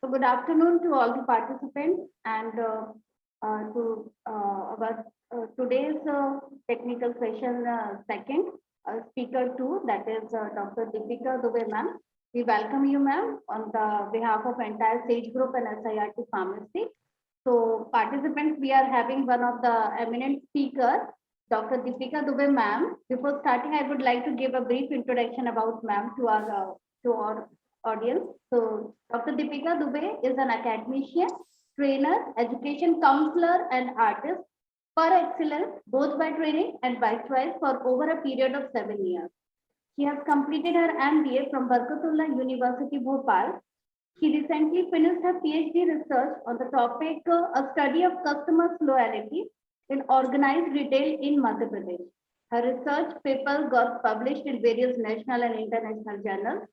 So good afternoon to all the participants and to our today's technical session second speaker two, that is Dr. Deepika Dubey ma'am. We welcome you ma'am on the behalf of entire Sage Group and SIRT Pharmacy. So participants, we are having one of the eminent speaker, Dr. Deepika Dubey ma'am. Before starting, I would like to give a brief introduction about ma'am to our audience. So Dr. Deepika Dubey is an academician, trainer, education counselor, and artist per excellence, both by training and by choice for over a period of 7 years. She has completed her MBA from Barkatullah University, Bhopal. She recently finished her PhD research on the topic a study of customers' loyalty in organized retail in Madhya Pradesh. Her research paper got published in various national and international journals,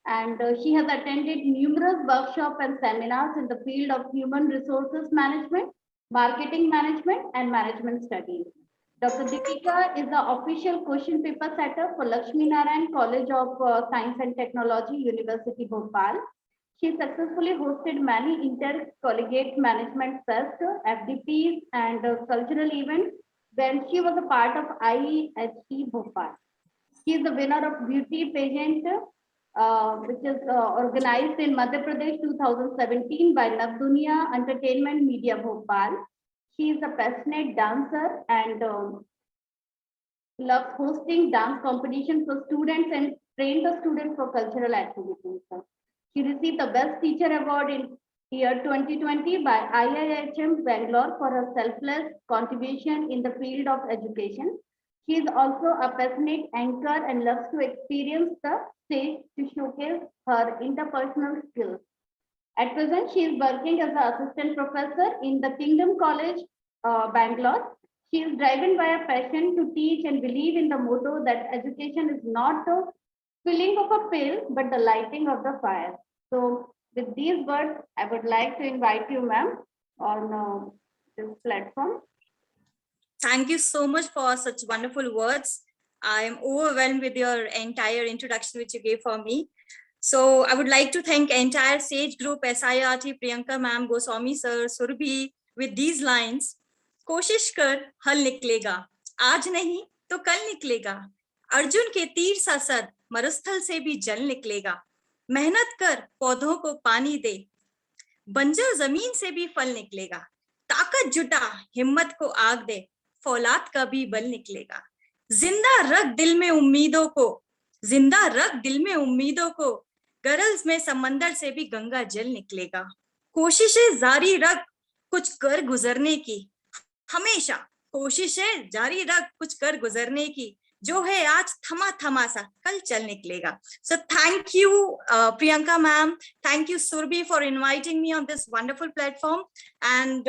and she has attended numerous workshops and seminars in the field of human resources management, marketing management, and management studies. Dr. Deepika is the official question paper setter for Lakshmi Narayan College of Science and Technology, University Bhopal. She successfully hosted many intercollegiate management fests, FDPs, and cultural events when she was a part of IEHE Bhopal. She is the winner of beauty pageant, which is organized in Madhya Pradesh 2017 by Navdunia Entertainment Media Bhopal. She is a passionate dancer and loves hosting dance competitions for students and train the students for cultural activities. She received the Best Teacher Award in year 2020 by IIHM Bangalore for her selfless contribution in the field of education. She is also a passionate anchor and loves to experience the stage to showcase her interpersonal skills. At present, she is working as an assistant professor in the Kingdom College, Bangalore. She is driven by a passion to teach and believe in the motto that education is not the filling of a pill, but the lighting of the fire. So with these words, I would like to invite you, ma'am, on this platform. Thank you so much for such wonderful words. I am overwhelmed with your entire introduction which you gave for me. So I would like to thank entire Sage Group, SIRT, Priyanka ma'am, Goswami sir, Surbhi with these lines. कोशिश कर हल निकलेगा, आज नहीं तो कल निकलेगा, अर्जुन के तीर सा सद मरुस्थल से भी जल निकलेगा, मेहनत कर पौधों को पानी दे, बंजर जमीन से भी फल निकलेगा, ताकत जुटा हिम्मत को आग दे, फौलाद का भी बल निकलेगा, जिंदा रख दिल में उम्मीदों को, जिंदा रख दिल में उम्मीदों को, गरज में समंदर से भी गंगा जल निकलेगा, कोशिशें जारी रख कुछ कर गुजरने की, हमेशा कोशिशें जारी रख कुछ कर गुजरने की, जो है आज थमा थमा सा कल चल निकलेगा. So thank you Priyanka ma'am, thank you Surbhi for inviting me on this wonderful platform, and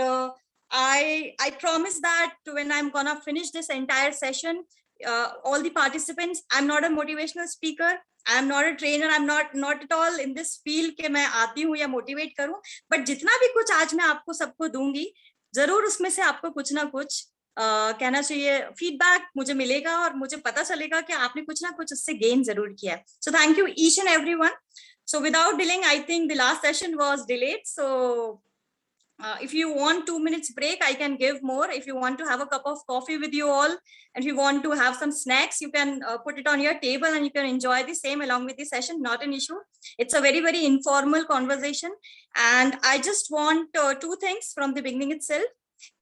I promise that when I'm gonna finish this entire session, all the participants, I'm not a motivational speaker, I'm not a trainer, I'm not at all in this field कि मैं आती हूँ या motivate करूँ, but जितना भी कुछ आज मैं आपको सबको दूंगी, जरूर उसमें से आपको कुछ ना कुछ कहना चाहिए, फीडबैक मुझे मिलेगा और मुझे पता चलेगा कि आपने कुछ ना कुछ उससे गेन जरूर किया है. So thank you each and everyone. So without delaying, I think the last session was delayed, so if you want 2 minutes break, I can give more. If you want to have a cup of coffee with you all, and if you want to have some snacks, you can put it on your table and you can enjoy the same along with the session, not an issue. It's a very, very informal conversation. And I just want two things from the beginning itself,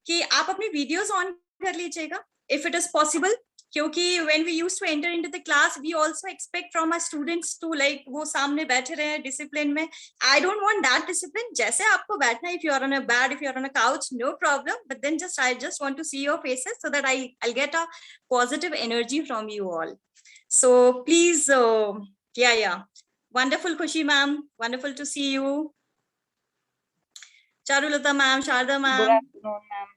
कि आप अपनी videos on कर लीजिएगा, if it is possible. क्योंकि when we used to enter into the class, we also expect from our students to like वो सामने बैठे रहे discipline में. I don't want that discipline. जैसे आपको बैठना, if you are on a bed, if you are on a couch, no problem. But then I just want to see your faces so that I'll get a positive energy from you all. So please, yeah. Wonderful Khushi ma'am, wonderful to see you. Charulata ma'am, Sharda ma'am. Good afternoon, ma'am.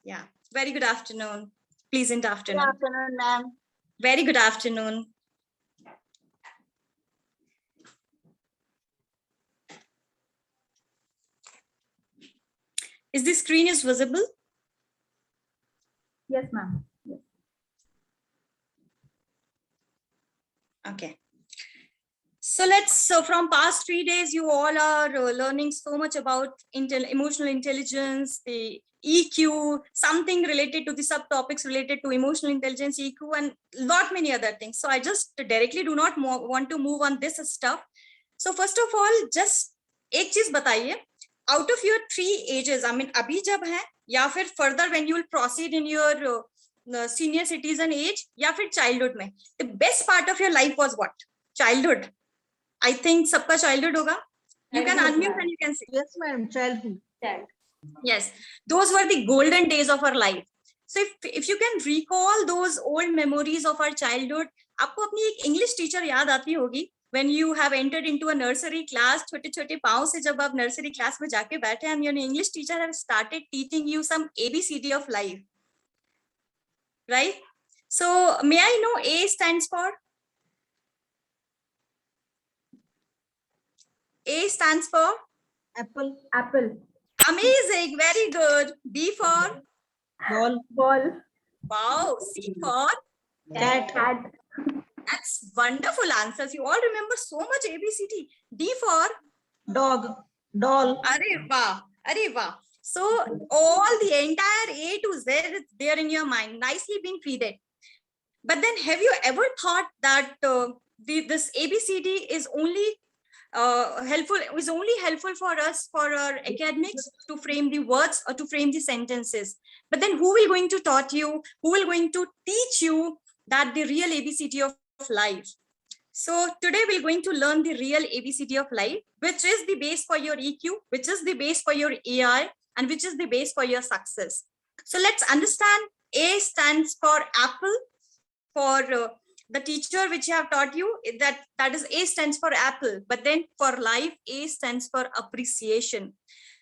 Yeah, very good afternoon. Pleasant afternoon. Good afternoon, ma'am. Very good afternoon. Is the screen is visible? Yes, ma'am. Yes. Okay. So from past 3 days, you all are learning so much about emotional intelligence, the EQ, something related to the subtopics related to emotional intelligence, EQ, and lot many other things. So I just directly do not want to move on this stuff. So first of all, just एक चीज बताइए, out of your 3 ages, I mean अभी जब है या फिर further when you will proceed in your senior citizen age या फिर childhood में, the best part of your life was what? Childhood. I think सबका childhood होगा. You can Childhood, unmute ma'am. and you can say. Yes, ma'am. Childhood. Child. Yes, those were the golden days of our life. So if you can recall those old memories of our childhood, आपको अपनी एक English teacher याद आती होगी when you have entered into a nursery class. छोटे छोटे पाँव से जब आप nursery class में जाके बैठे and your English teacher have started teaching you some ABCD of life, right? So may I know A stands for? A stands for? Apple. Apple. Amazing, very good. B for? Ball. Ball. Wow. C for? Cat. Cat. That's wonderful answers. You all remember so much ABCD. D for? Dog. Doll. Arey wah, arey wah. So all the entire A to Z is there in your mind, nicely being feeded. But then have you ever thought that this ABCD is only helpful for us for our academics to frame the words or to frame the sentences? But then who will going to taught you, who will going to teach you that the real ABCD of life? So today we're going to learn the real ABCD of life, which is the base for your EQ, which is the base for your AI, and which is the base for your success. So let's understand. A stands for apple. For the teacher which I have taught you, that is A stands for apple. But then for life, A stands for appreciation.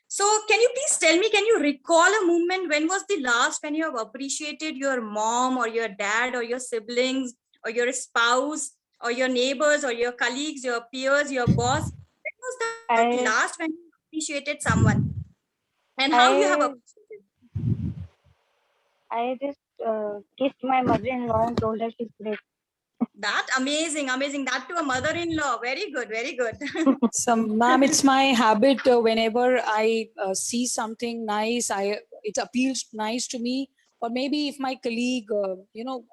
So can you please tell me, can you recall a moment when was the last when you have appreciated your mom or your dad or your siblings or your spouse or your neighbors or your colleagues, your peers, your boss? When was the last when you appreciated someone? And how you have appreciated? I just kissed my mother-in-law and told her she's great. That amazing. That to a mother-in-law. Very good, very good. So, ma'am, it's my habit whenever I see something nice, it appeals nice to me, or maybe if my colleague,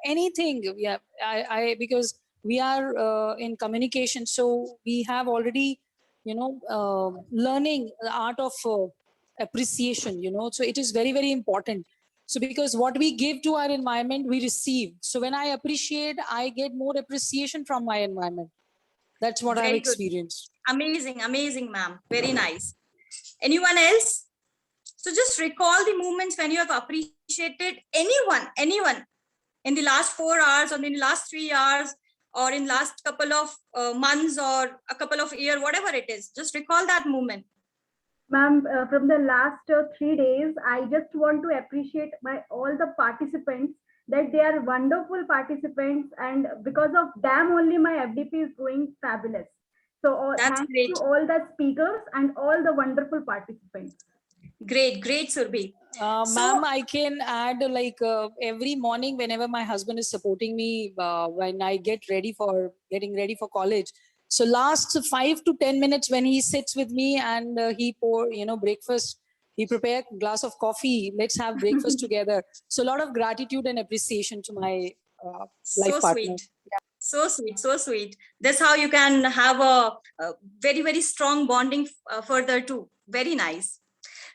anything, yeah, because we are in communication, so we have already, learning the art of appreciation, so it is very, very important. So because what we give to our environment, we receive. So when I appreciate, I get more appreciation from my environment. That's what I've Very good. experienced. Amazing, ma'am. Very nice. Anyone else? So just recall the moments when you have appreciated anyone in the last 4 hours or in the last 3 hours or in last couple of months or a couple of years, whatever it is. Just recall that moment. Ma'am, from the last 3 days, I just want to appreciate all the participants, that they are wonderful participants, and because of them only my FDP is going fabulous. So That's thanks great. to all the speakers and all the wonderful participants. Great, Surbhi. Ma'am, I can add every morning whenever my husband is supporting me when I getting ready for college. So last 5 to 10 minutes when he sits with me and he pour, breakfast, he prepare a glass of coffee. Let's have breakfast together. So a lot of gratitude and appreciation to my life partner. Sweet. So sweet. That's how you can have a very, very strong bonding further too. Very nice.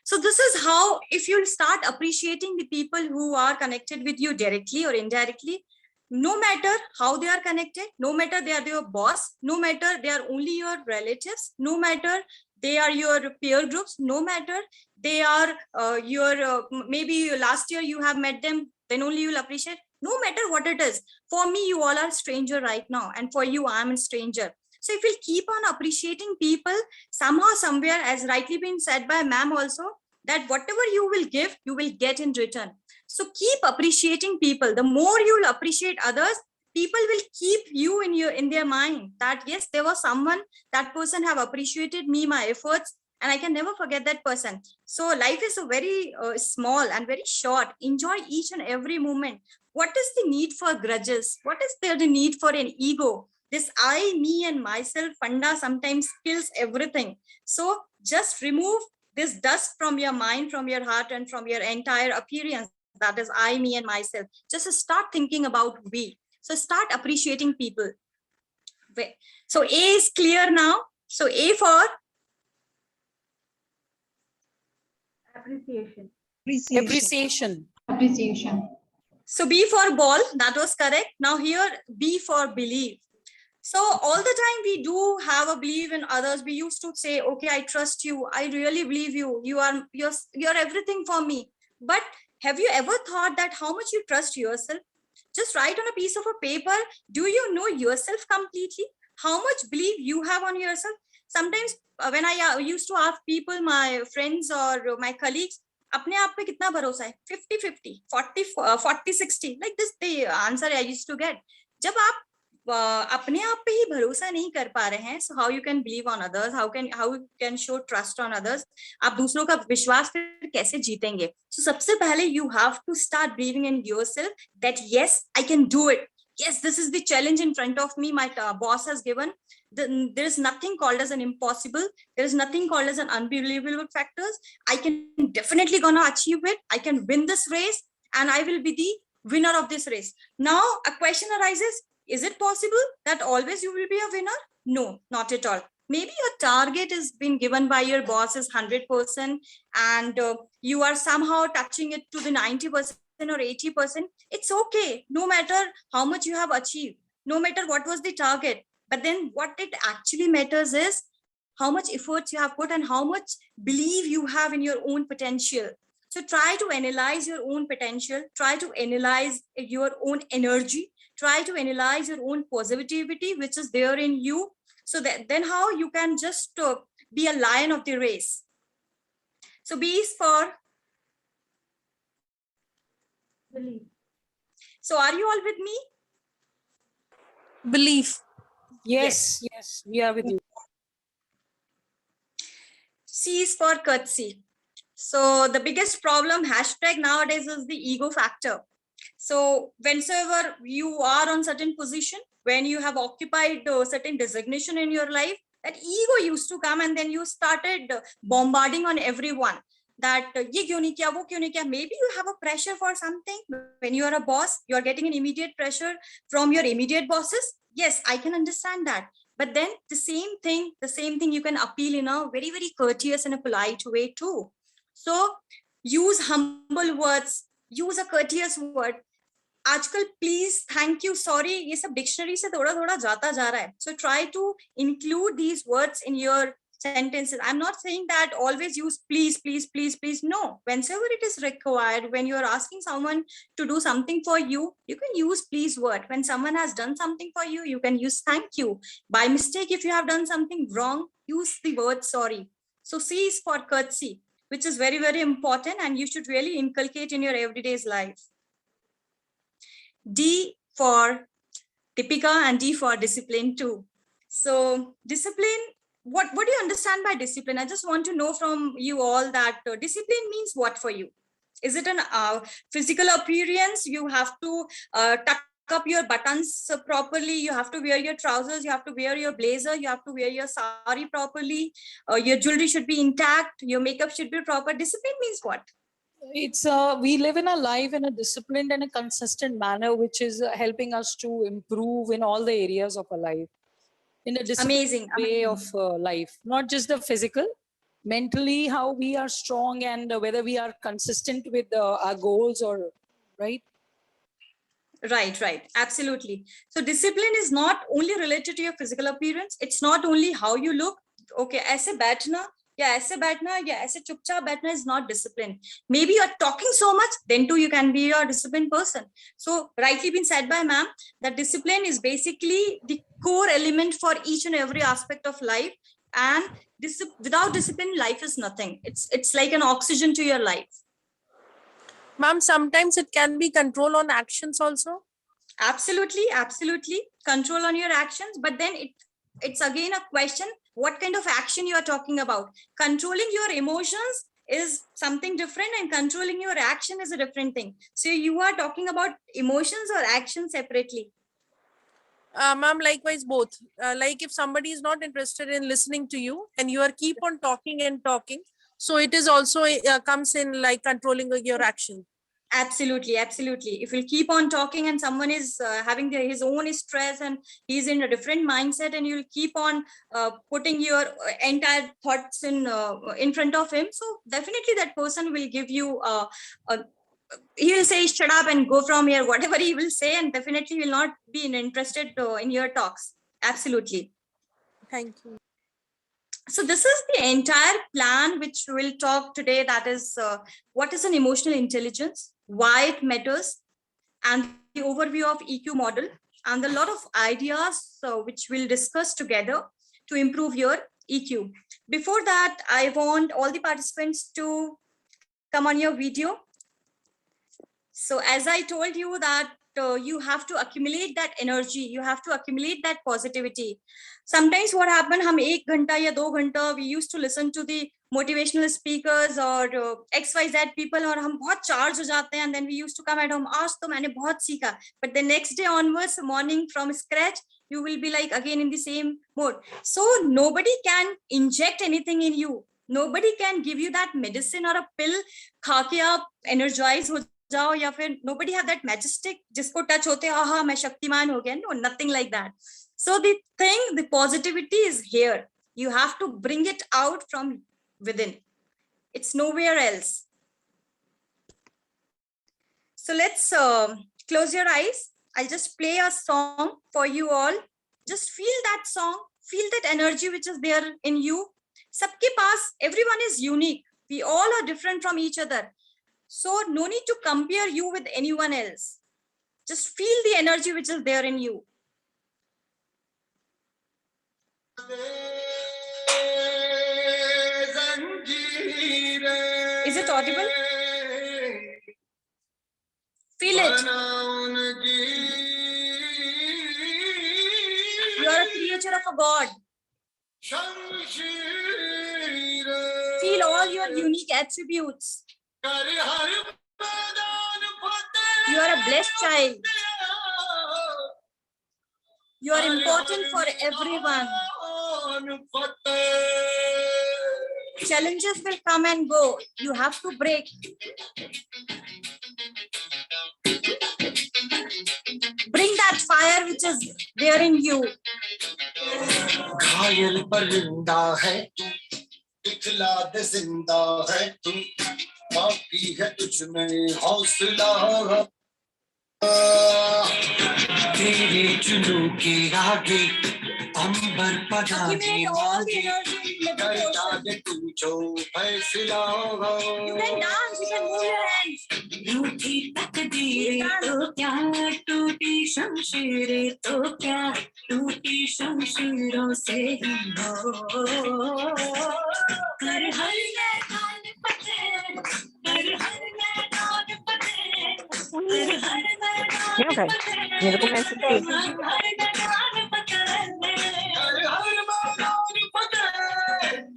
So this is how, if you start appreciating the people who are connected with you directly or indirectly, no matter how they are connected, no matter they are your boss, no matter they are only your relatives, no matter they are your peer groups, no matter they are maybe last year you have met them, then only you'll appreciate. No matter what it is, for me, you all are stranger right now, and for you, I'm a stranger. So if we'll keep on appreciating people, somehow, somewhere, as rightly been said by ma'am also, that whatever you will give, you will get in return. So keep appreciating people. The more you will appreciate others, people will keep you in their mind that yes, there was someone, that person have appreciated me, my efforts, and I can never forget that person. So life is a very small and very short. Enjoy each and every moment. What is the need for grudges? What is there the need for an ego? This I, me, and myself funda sometimes kills everything. So just remove this dust from your mind, from your heart, and from your entire appearance. That is I, me, and myself. Just start thinking about we. So start appreciating people. So A is clear now. So A for Appreciation. Appreciation. Appreciation. So B for ball, that was correct. Now here B for believe. So all the time we do have a belief in others. We used to say, okay, I trust you. I really believe you. You're everything for me. But have you ever thought that how much you trust yourself? Just write on a piece of a paper. Do you know yourself completely? How much belief you have on yourself? Sometimes when I used to ask people, my friends or my colleagues, अपने आप पे कितना भरोसा है 50-50 40-60 like this the answer I used to get. जब आप अपने आप पे ही भरोसा नहीं कर पा रहे हैं, so how you can believe on others, how you can show trust on others, आप दूसरों का विश्वास फिर कैसे जीतेंगे? So सबसे पहले you have to start believing in yourself that yes, I can do it. Yes, this is the challenge in front of me. My boss has given. There is nothing called as an impossible. There is nothing called as an unbelievable factors. I can definitely gonna achieve it. I can win this race, and I will be the winner of this race. Now a question arises: is it possible that always you will be a winner? No, not at all. Maybe your target is been given by your boss is 100%, and you are somehow touching it to the 90% or 80%. It's okay. No matter how much you have achieved, no matter what was the target, but then what it actually matters is how much efforts you have put and how much belief you have in your own potential. So try to analyze your own potential, try to analyze your own energy, try to analyze your own positivity, which is there in you. So that then how you can just be a lion of the race. So B is for Belief. So are you all with me? Belief. Yes, yes, we are with you. C is for courtesy. So the biggest problem hashtag nowadays is the ego factor. So whenever you are on certain position, when you have occupied a certain designation in your life, that ego used to come and then you started bombarding on everyone. That ye kyun nahi kiya, wo kyun nahi kiya. Maybe you have a pressure for something. When you are a boss, you are getting an immediate pressure from your immediate bosses. Yes, I can understand that. But then the same thing you can appeal in a very, very courteous and a polite way too. So use humble words, use a courteous word. आजकल please thank you sorry ये सब dictionary से थोड़ा थोड़ा जाता जा रहा है. So try to include these words in your sentences. I'm not saying that always use please, please, please, please. No, whenever it is required, when you are asking someone to do something for you, you can use please word. When someone has done something for you, you can use thank you. By mistake, if you have done something wrong, use the word sorry. So C is for courtesy, which is very, very important and you should really inculcate in your everyday's life. D for Deepika and D for discipline too. So discipline, what do you understand by discipline? I just want to know from you all that discipline means what for you? Is it an physical appearance? You have to tuck up your buttons properly. You have to wear your trousers. You have to wear your blazer. You have to wear your sari properly. Your jewelry should be intact. Your makeup should be proper. Discipline means what? It's we live in a life in a disciplined and a consistent manner, which is helping us to improve in all the areas of our life. In a disciplined Amazing. way of life, not just the physical, mentally, how we are strong and whether we are consistent with our goals or right. Right. Absolutely. So discipline is not only related to your physical appearance. It's not only how you look. Okay, ऐसे बैठना या ऐसे चुपचाप बैठना is not discipline. Maybe you're talking so much, then too you can be a disciplined person. So rightly been said by ma'am that discipline is basically the core element for each and every aspect of life. And without discipline, life is nothing. It's like an oxygen to your life. Ma'am, sometimes it can be control on actions also. Absolutely. Control on your actions. But then it's again a question, what kind of action you are talking about? Controlling your emotions is something different and controlling your action is a different thing. So you are talking about emotions or action separately? Ma'am, likewise both. Like if somebody is not interested in listening to you and you are keep on talking and talking, so it is also comes in like controlling your action. Absolutely, absolutely. If we'll keep on talking and someone is having his own stress and he's in a different mindset, and you'll keep on putting your entire thoughts in front of him, so definitely that person will give you he will say shut up and go from here, whatever he will say, and definitely will not be interested in your talks. Absolutely. Thank you. So this is the entire plan which we'll talk today. That is what is an emotional intelligence, why it matters, and the overview of EQ model, and a lot of ideas which we'll discuss together to improve your EQ. Before that, I want all the participants to come on your video. So as I told you that you have to accumulate that energy, you have to accumulate that positivity. Sometimes what happened, hum 1 ghanta ya 2 ghanta, we used to listen to the motivational speakers or XYZ people, और हम बहुत charge हो जाते हैं, and then we used to come at home, आज तो मैंने बहुत सीखा, but the next day onwards, morning from scratch, you will be like again in the same mode. So nobody can inject anything in you. Nobody can give you that medicine or a pill, खा के आप energize हो जाओ, या फिर nobody have that majestic जिसको touch होते हैं आहा मैं शक्तिमान हो गया. No, nothing like that. So the thing, the positivity is here. You have to bring it out from within. It's nowhere else. So let's close your eyes. I'll just play a song for you all. Just feel that song, feel that energy which is there in you. Sabke paas, everyone is unique. We all are different from each other. So no need to compare you with anyone else. Just feel the energy which is there in you. Is it audible? Feel it. You are a creature of a God. Feel all your unique attributes. You are a blessed child. You are important for everyone. Challenges will come and go. You have to break. Bring that fire which is there in you. घायल परिंदा है तू, दिखला दे जिंदा है तू, बाकी है तुझ में हौसला, तेरे जुनून के आगे अंबर पधारे आगे, करता दे तू जो फैसला. You can dance, you can move your hands. रूठी तकदीरें तो क्या, टूटी शमशीरें तो क्या, टूटी शमशीरों से ही हो, कर हर मैदान फतेह, कर हर मैदान फतेह, कर हर मैदान फतेह, मेरे को मैसेज कर हर मैदान फतेह, कर हर मैदान फतेह,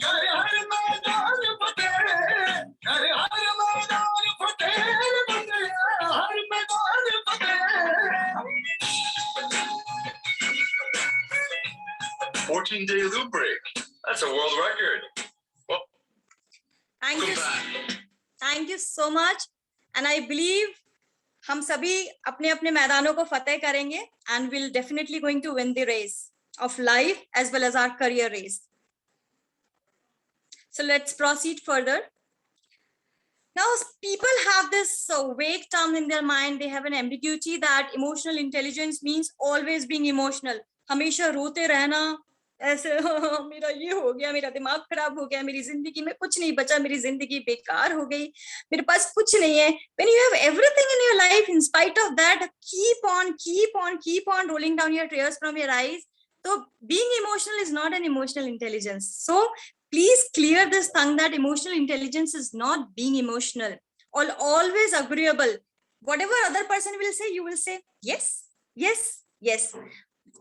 कर हर मैदान फतेह, कर हर मैदान फतेह, हर मैदान फतेह. 14-day loop break. That's a world record. Thank you. Welcome back. Thank you so much. And I believe हम सभी अपने अपने मैदानों को फतेह करेंगे, and we'll definitely going to win the race of life as well as our career race. So let's proceed further. Now, people have this vague term in their mind. They have an ambiguity that emotional intelligence means always being emotional. हमेशा रोते रहना, ऐसे मेरा ये हो गया, मेरा दिमाग खराब हो गया, मेरी जिंदगी में कुछ नहीं बचा, मेरी जिंदगी बेकार हो गई, मेरे पास कुछ नहीं है. When you have everything in your life, in spite of that, keep on rolling down your tears from your eyes. So being emotional is not an emotional intelligence. So please clear this tongue that emotional intelligence is not being emotional or always agreeable. Whatever other person will say, you will say yes, yes, yes.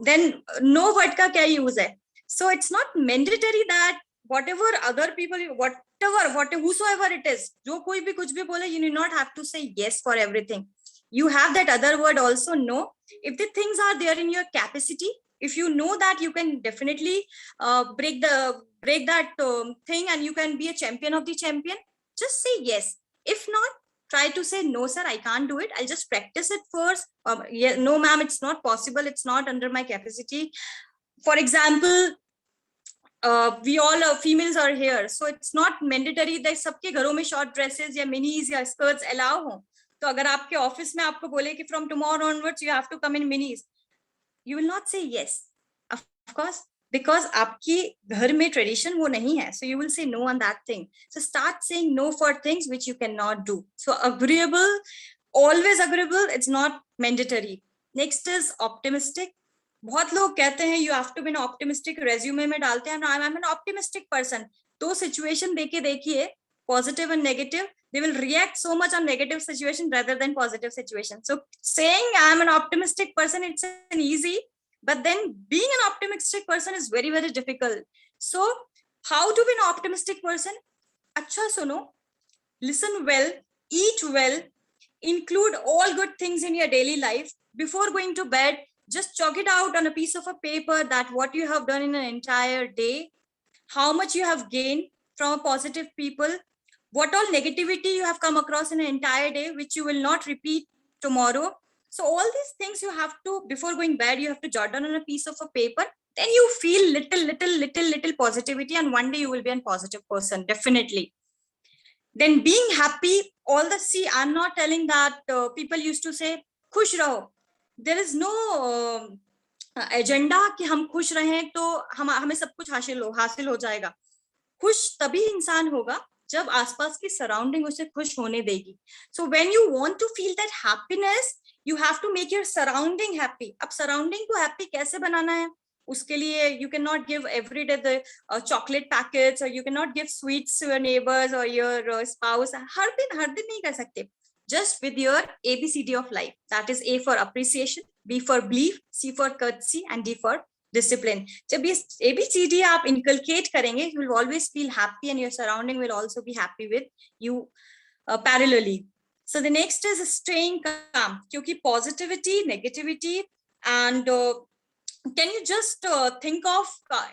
Then no word का क्या use है? So it's not mandatory that whatever other people, whatever, whosoever it is, जो कोई भी कुछ भी बोले, you do not have to say yes for everything. You have that other word also, no. If the things are there in your capacity, if you know that you can definitely break that thing and you can be a champion of the champion, just say yes. If not, try to say, no sir, I can't do it, I'll just practice it first. Yeah, no ma'am, it's not possible, it's not under my capacity. For example, we all females are here, so it's not mandatory that सबके घरों में short dresses या minis या skirts allow हो. तो अगर आपके office में आपको बोले कि from tomorrow onwards you have to come in minis, you will not say yes, of course, because आपकी घर में tradition वो नहीं है, so you will say no on that thing. So start saying no for things which you cannot do. So agreeable, always agreeable, it's not mandatory. Next is optimistic. बहुत लोग कहते हैं you have to be an optimistic, resume में डालते हैं I'm an optimistic person. तो situation देके देखिए, positive and negative, they will react so much on negative situation rather than positive situation. So saying I'm an optimistic person, it's an easy, but then being an optimistic person is very, very difficult. So how to be an optimistic person? अच्छा सुनो, listen well, eat well, include all good things in your daily life. Before going to bed, just chalk it out on a piece of a paper that what you have done in an entire day, how much you have gained from positive people, what all negativity you have come across in an entire day, which you will not repeat tomorrow. So all these things you have to, before going bed, you have to jot down on a piece of a paper. Then you feel little positivity, and one day you will be a positive person, definitely. Then being happy, all the, see, I'm not telling that people used to say, खुश रहो. There is no agenda कि हम खुश रहें तो हमें सब कुछ हासिल हो जाएगा. खुश तभी इंसान होगा जब आसपास की सराउंडिंग उसे खुश होने देगी. So when you want to feel that happiness, you have to make your surrounding happy. अब सराउंडिंग को हैप्पी कैसे बनाना है, उसके लिए you cannot give every day the chocolate packets, or you cannot give sweets to your neighbors or your spouse. हर दिन नहीं कर सकते. Just with your ABCD of life. That is A for appreciation, B for belief, C for courtesy, and D for discipline. जब ये ABCD आप inculcate करेंगे, you will always feel happy, and your surrounding will also be happy with you parallelly. So the next is staying calm. क्योंकि positivity, negativity, and can you just think of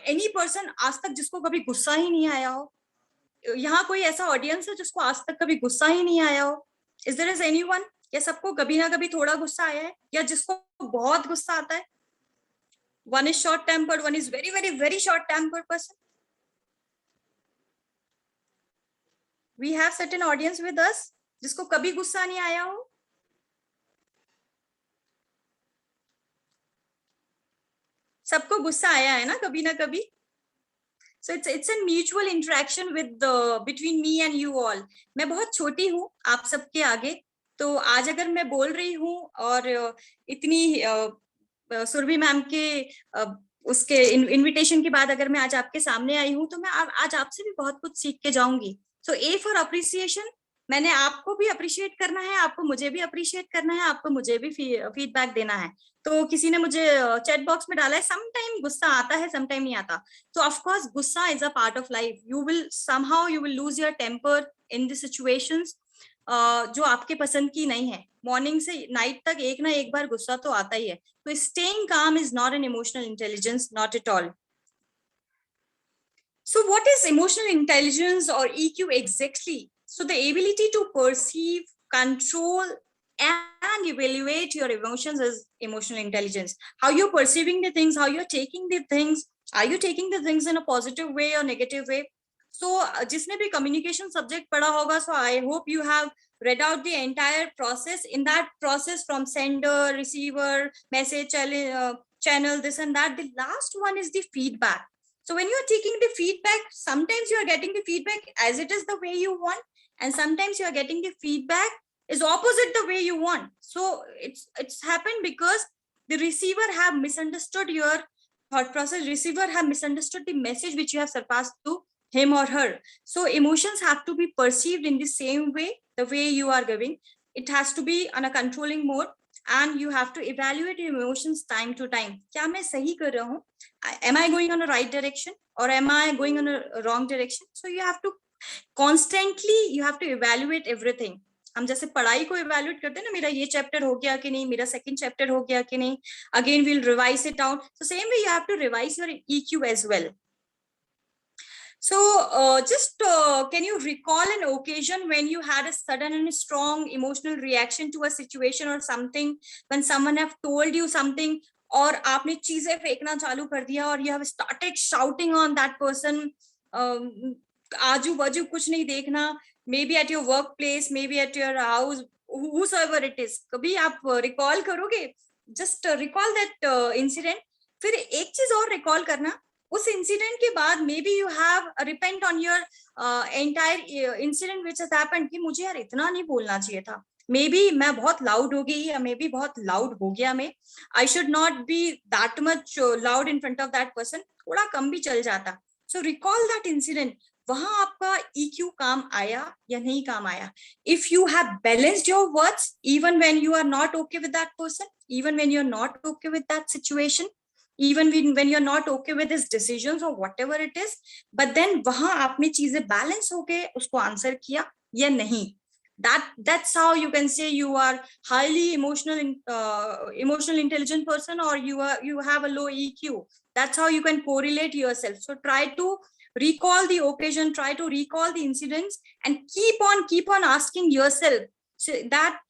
any person आज तक जिसको कभी गुस्सा ही नहीं आया हो? यहाँ कोई ऐसा ऑडियंस है जिसको आज तक कभी गुस्सा ही नहीं आया हो? Is there anyone? या सबको कभी ना कभी थोड़ा गुस्सा आया है, या जिसको बहुत गुस्सा आता है? One is short tempered, one is very, very, very short tempered person. We have certain audience with us जिसको कभी गुस्सा नहीं आया हो. सबको गुस्सा आया है ना कभी ना कभी. So it's a mutual interaction with between me and you all. मैं बहुत छोटी हूँ आप सबके आगे, तो आज अगर मैं बोल रही हूँ और इतनी सुरभि मैम के उसके इनविटेशन के बाद अगर मैं आज आपके सामने आई हूँ, तो मैं आज आपसे भी बहुत कुछ सीख के जाऊंगी. So A for appreciation, मैंने आपको भी अप्रिशिएट करना है, आपको मुझे भी अप्रिशिएट करना है, आपको मुझे भी फीडबैक देना है. तो किसी ने मुझे चैट बॉक्स में डाला है, समटाइम गुस्सा आता है, समटाइम नहीं आता. तो ऑफ कोर्स गुस्सा is a part of life. You will somehow you will lose your temper in the situations जो आपके पसंद की नहीं है. मॉर्निंग से नाइट तक एक ना एक बार गुस्सा तो आता ही है. तो स्टेइंग काम is not an emotional intelligence, not at all. So what is emotional intelligence or EQ exactly? So the ability to perceive, control, and evaluate your emotions is emotional intelligence. How you're perceiving the things, how you're taking the things, are you taking the things in a positive way or negative way? So जिसने भी communication subject पढ़ा होगा, so I hope you have read out the entire process. In that process, from sender, receiver, message, channel, this and that, the last one is the feedback. So when you are taking the feedback, sometimes you are getting the feedback as it is the way you want, and sometimes you are getting the feedback is opposite the way you want. So it's happened because the receiver have misunderstood your thought process. Receiver have misunderstood the message which you have surpassed to him or her. So emotions have to be perceived in the same way, the way you are giving. It has to be on a controlling mode, and you have to evaluate your emotions time to time. क्या मैं सही कर रहा हूँ? Am I going on a right direction or am I going on a wrong direction? So you have to constantly, you have to evaluate everything. हम जैसे पढ़ाई को इवैल्यूएट करते हैं ना, मेरा ये चैप्टर हो गया कि नहीं, मेरा सेकंड चैप्टर हो गया कि नहीं, again we'll revise it out. So same way you have to revise your EQ as well. So can you recall an occasion when you had a sudden and strong emotional reaction to a situation or something, when someone have told you something और आपने चीजें फेंकना चालू कर दिया और you have started shouting on that person, आजू बाजू कुछ नहीं देखना, maybe at your workplace, maybe at your house, whosoever it is. कभी आप recall करोगे? Just recall that incident. फिर एक चीज और recall करना, उस इंसिडेंट के बाद may be you have repent on your entire incident which has happened कि मुझे यार इतना नहीं बोलना चाहिए था, मे बी मैं बहुत लाउड हो गई या मे बी बहुत लाउड हो गया, मैं I should not be that much loud in front of that person, थोड़ा कम भी चल जाता. सो रिकॉल दैट इंसिडेंट, वहां आपका EQ काम आया या नहीं काम आया. If you have balanced your words even when you are not okay with that person, even when you are not okay with that situation, even when you're not okay with his decisions or whatever it is, but then वहां आपने चीजें balance होके उसको answer किया या नहीं, that's how you can say you are highly emotional intelligent person, or you have a low EQ. That's how you can correlate yourself. So try to recall the occasion, try to recall the incidents and keep on asking yourself so that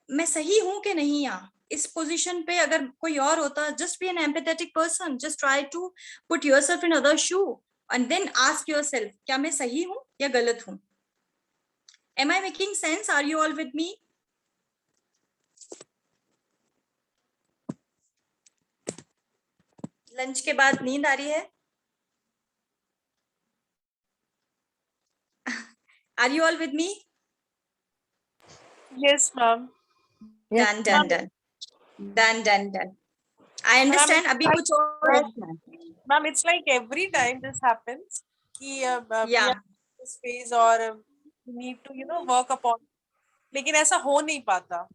मैं सही हूं कि नहीं. यहाँ इस position पे अगर कोई और होता, just be an empathetic person, just try to put yourself in other shoe and then ask yourself, क्या मैं सही हूं या गलत हूं. Am I making sense? Are you all with me? Lunch के बाद नींद आ रही है? Are you all with me? Yes, ma'am. Done. I understand. अभी कुछ और. Ma'am, it's like every time this happens, कि we Yeah. are in this phase or we need to work upon. लेकिन ऐसा हो नहीं पाता.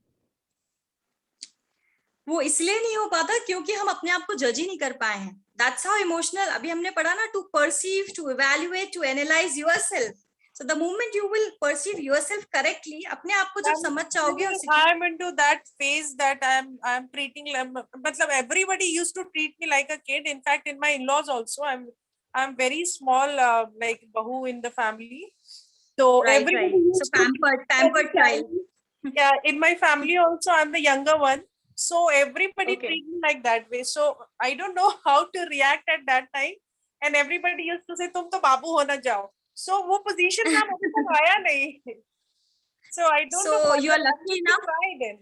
वो इसलिए नहीं हो पाता क्योंकि हम अपने आप को जज ही नहीं कर पाए हैं. That's how emotional. अभी हमने पढ़ा ना, to perceive, to evaluate, to analyze yourself. So the moment you will perceive yourself correctly, अपने आप को जब समझ जाओगे और I'm into that phase that I'm treating, मतलब everybody used to treat me like a kid. In fact, in my in-laws also, I'm very small, like bahu in the family. So everybody used So pampered child. Yeah, in my family also, I'm the younger one. So everybody treat me like that way. So I don't know how to react at that time. And everybody used to say, "तुम तो बाबू होना जाओ." So वो position में मुझे तक आया नहीं. So I don't know. So you are lucky enough. Try then.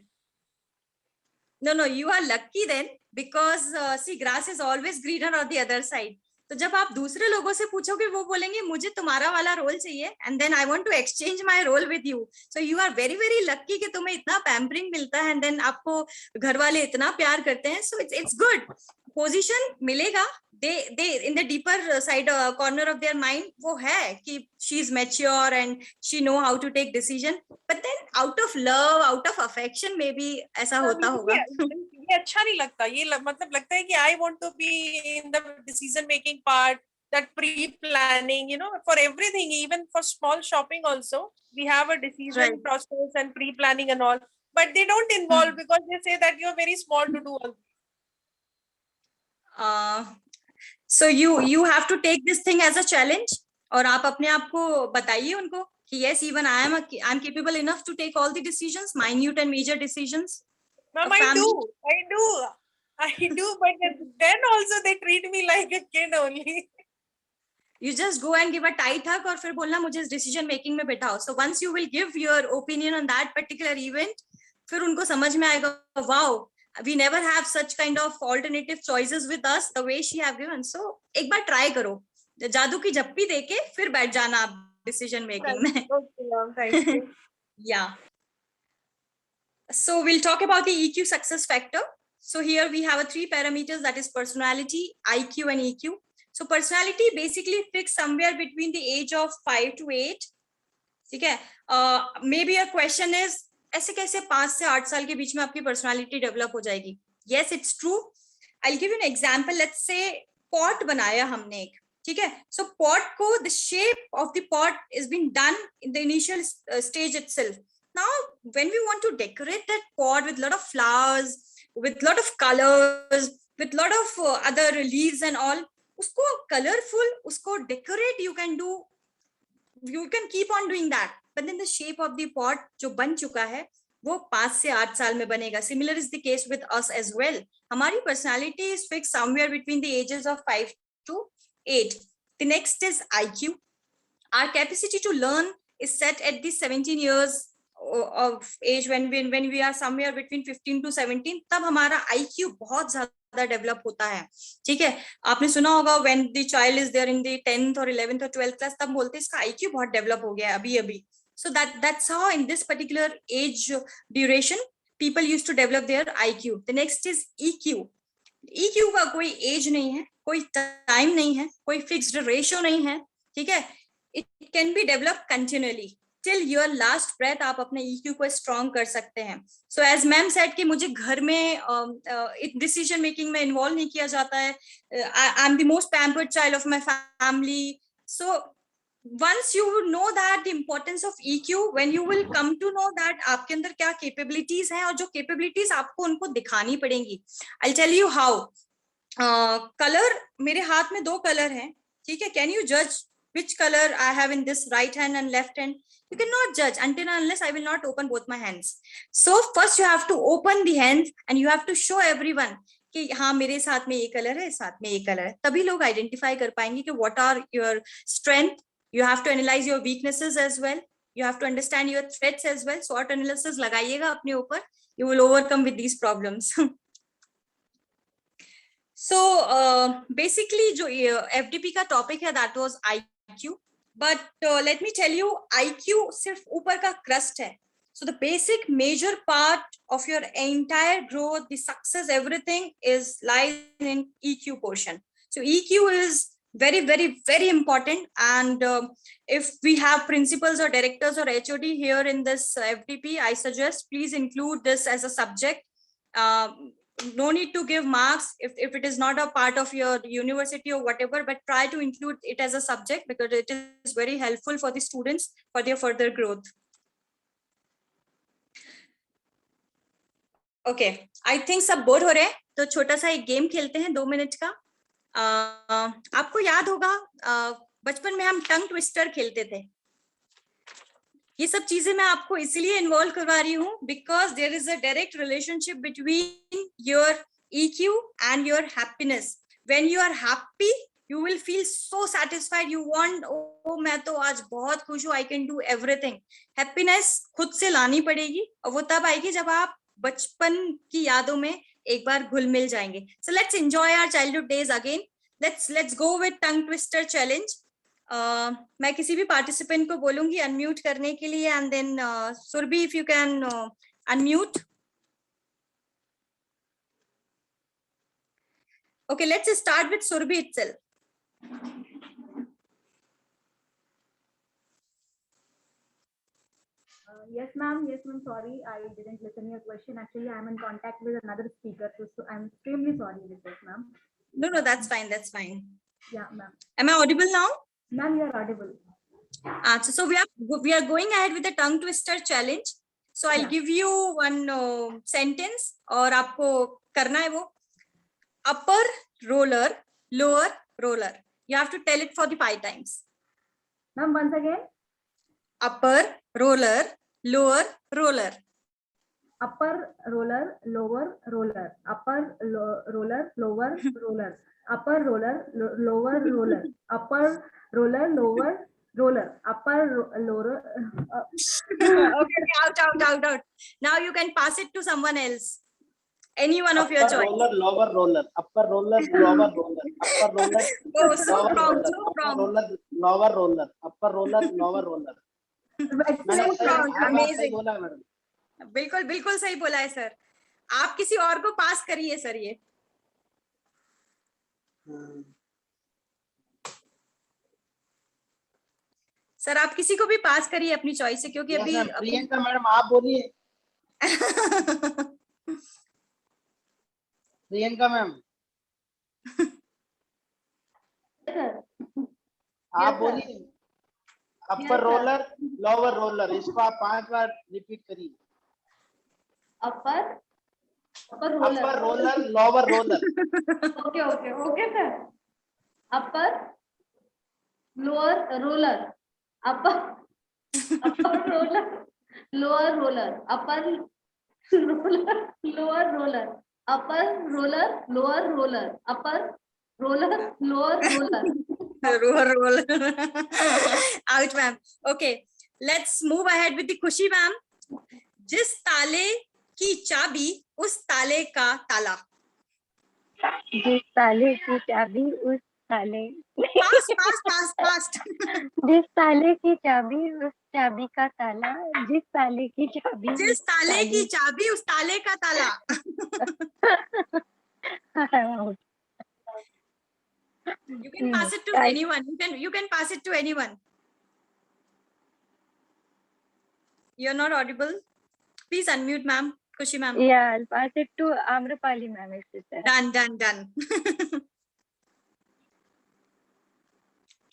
No, you are lucky then because see, grass is always greener on the other side. तो जब आप दूसरे लोगों से पूछोगे वो बोलेंगे मुझे तुम्हारा वाला रोल चाहिए and then I want to exchange my role with you. So you are very lucky कि तुम्हें इतना pampering मिलता है and then आपको घर वाले इतना प्यार करते हैं. So it's good. Position मिलेगा. They in the deeper side corner of their mind वो है कि she is mature and she know how to take decision. But then out of love, out of affection maybe ऐसा होता होगा. ये अच्छा नहीं लगता. ये मतलब लगता है कि I want to be in the decision making part, that pre-planning, for everything, even for small shopping also, we have a decision process and pre-planning and all. But they don't involve because they say that you're very small to do all. So you have to take this thing as a challenge और आप अपने आप को बताइए उनको कि yes, even I'm capable enough to take all the decisions, minute and major decisions. Ma'am, I do, but then also they treat me like a kid only. You just go and give a tight hug और फिर बोलना मुझे इस decision making में बैठाओ. So once you will give your opinion on that particular event, फिर उनको समझ में आएगा, wow, we never have such kind of alternative choices with us the way she have given. So एक बार try करो, जादू की झप्पी देके फिर बैठ जाना आप decision making में. Okay, ma'am, thank you. Yeah. So we'll talk about the EQ success factor. So here we have 3 parameters, that is personality, IQ and EQ. So personality basically fixed somewhere between the age of 5 to 8. Okay. Maybe a question is, ऐसे कैसे 5 से 8 साल के बीच में आपकी personality develop हो जाएगी? Yes, it's true. I'll give you an example. Let's say pot बनाया हमने एक, ठीक है? So pot को, the shape of the pot is being done in the initial stage itself. Now, when we want to decorate that pot with lot of flowers, with lot of colors, with lot of other leaves and all, usko colorful, usko decorate, you can keep on doing that. But then the shape of the pot जो बन चुका है वो 5 से 8 साल में बनेगा. Similar is the case with us as well. हमारी personality is fixed somewhere between the ages of 5 to 8. The next is IQ. Our capacity to learn is set at the 17 years of age, when we are somewhere between 15 to 17. तब हमारा IQ बहुत ज्यादा develop होता है. ठीक है, आपने सुना होगा when the child is there in the 10th or 11th or 12th class, तब बोलते हैं इसका IQ बहुत डेवलप हो गया है अभी अभी. So that's how in this particular age duration people used to develop their IQ. The next is EQ. EQ का कोई एज नहीं है, कोई टाइम नहीं है, कोई फिक्स्ड रेशियो नहीं है. ठीक है, it can be developed continually till your last breath. आप अपने EQ को स्ट्रॉन्ग कर सकते हैं. So as मैम said कि मुझे घर में डिसीजन मेकिंग में इन्वॉल्व नहीं किया जाता है. I am the most pampered child of my family. So once you know that the importance of EQ, when you will come to know that आपके अंदर क्या capabilities हैं और जो capabilities आपको उनको दिखानी पड़ेंगी. I'll tell you how. Color, मेरे हाथ में 2 कलर हैं. ठीक है, can you judge which color I have in this right hand and left hand? You cannot judge until and unless I will not open both my hands. So first you have to open the hands and you have to show everyone कि हाँ मेरे साथ में ये colour है, साथ में ये कलर है. तभी लोग आइडेंटिफाई कर पाएंगे कि what are your strength. You have to analyze your weaknesses as well. You have to understand your threats as well. SWOT analysis लगाइएगा अपने ऊपर. You will overcome with these problems. So basically जो FDP का topic है, that was IQ. But let me tell you, IQ सिर्फ ऊपर का crust है. So the basic major part of your entire growth, the success, everything is lies in EQ portion. So EQ is very, very, very important. And if we have principals or directors or HOD here in this FDP, I suggest please include this as a subject. No need to give marks if it is not a part of your university or whatever, but try to include it as a subject because it is very helpful for the students for their further growth. Okay, I think सब bore हो रहे हैं, तो छोटा सा एक game खेलते हैं 2 मिनट का. आपको याद होगा बचपन में हम टंग ट्विस्टर खेलते थे. ये सब चीजें मैं आपको इसलिए इन्वॉल्व करवा रही हूँ because there is a direct relationship between your EQ and your happiness. When you are happy, you will feel so satisfied. You want, oh मैं तो आज बहुत खुश हूँ, I can do everything. Happiness खुद से लानी पड़ेगी और वो तब आएगी जब आप बचपन की यादों में एक बार घुल मिल जाएंगे. So let's enjoy our childhood days again. Let's go with tongue twister challenge. मैं किसी भी पार्टिसिपेंट को बोलूंगी अनम्यूट करने के लिए and then Surabhi if you can unmute. Okay, let's start with Surbhi itself. Yes, ma'am. Yes, ma'am. Sorry, I didn't listen your question. Actually, I'm in contact with another speaker, so I'm extremely sorry with this, ma'am. No, that's fine. That's fine. Yeah, ma'am. Am I audible now? Ma'am, you are audible. So we are going ahead with the tongue twister challenge. So I'll give you one sentence और आपको करना है वो upper roller, lower roller. You have to tell it for the 5 times. Ma'am, once again. Upper roller, lower roller. Upper roller, lower roller. Upper roller, lower roller. Upper roller, lower roller. Upper roller, lower roller. Upper lower. Okay, out. Now you can pass it to someone else. Any one of your choice. Roller, lower roller. Upper roller, lower roller. Upper roller. Oh, so wrong. Roller, lower roller. Upper roller, lower roller. Amazing. बिल्कुल सही बोला है sir. आप किसी और को पास करिए sir. ये सर आप किसी को भी पास करिए अपनी चॉइस से क्योंकि अभी प्रियंका मैडम आप बोलिए. प्रियंका मैम आप बोलिए. अपर sir. रोलर लोअर रोलर, इसको आप 5 बार रिपीट करिए. Upper upper roller. Roller lower roller. Okay, sir. Upper lower roller. Upper roller, lower roller. Upper roller, lower roller. Upper roller, lower roller. Upper roller, lower roller. roll. Out, ma'am. Okay, let's move ahead with the Khushi, ma'am. जिस ताले की चाबी उस ताले का ताला. जिस ताले की चाबी उस ताले Fast. जिस ताले की चाबी उस चाबी का ताला. जिस ताले की चाबी जिस ताले की चाबी उस ताले का ताला. You can pass it to anyone. You can pass it to anyone. You're not audible. Please unmute, ma'am. Khushi, ma'am. Yeah, I'll pass it to Amrapali ma'am if she's there. Done.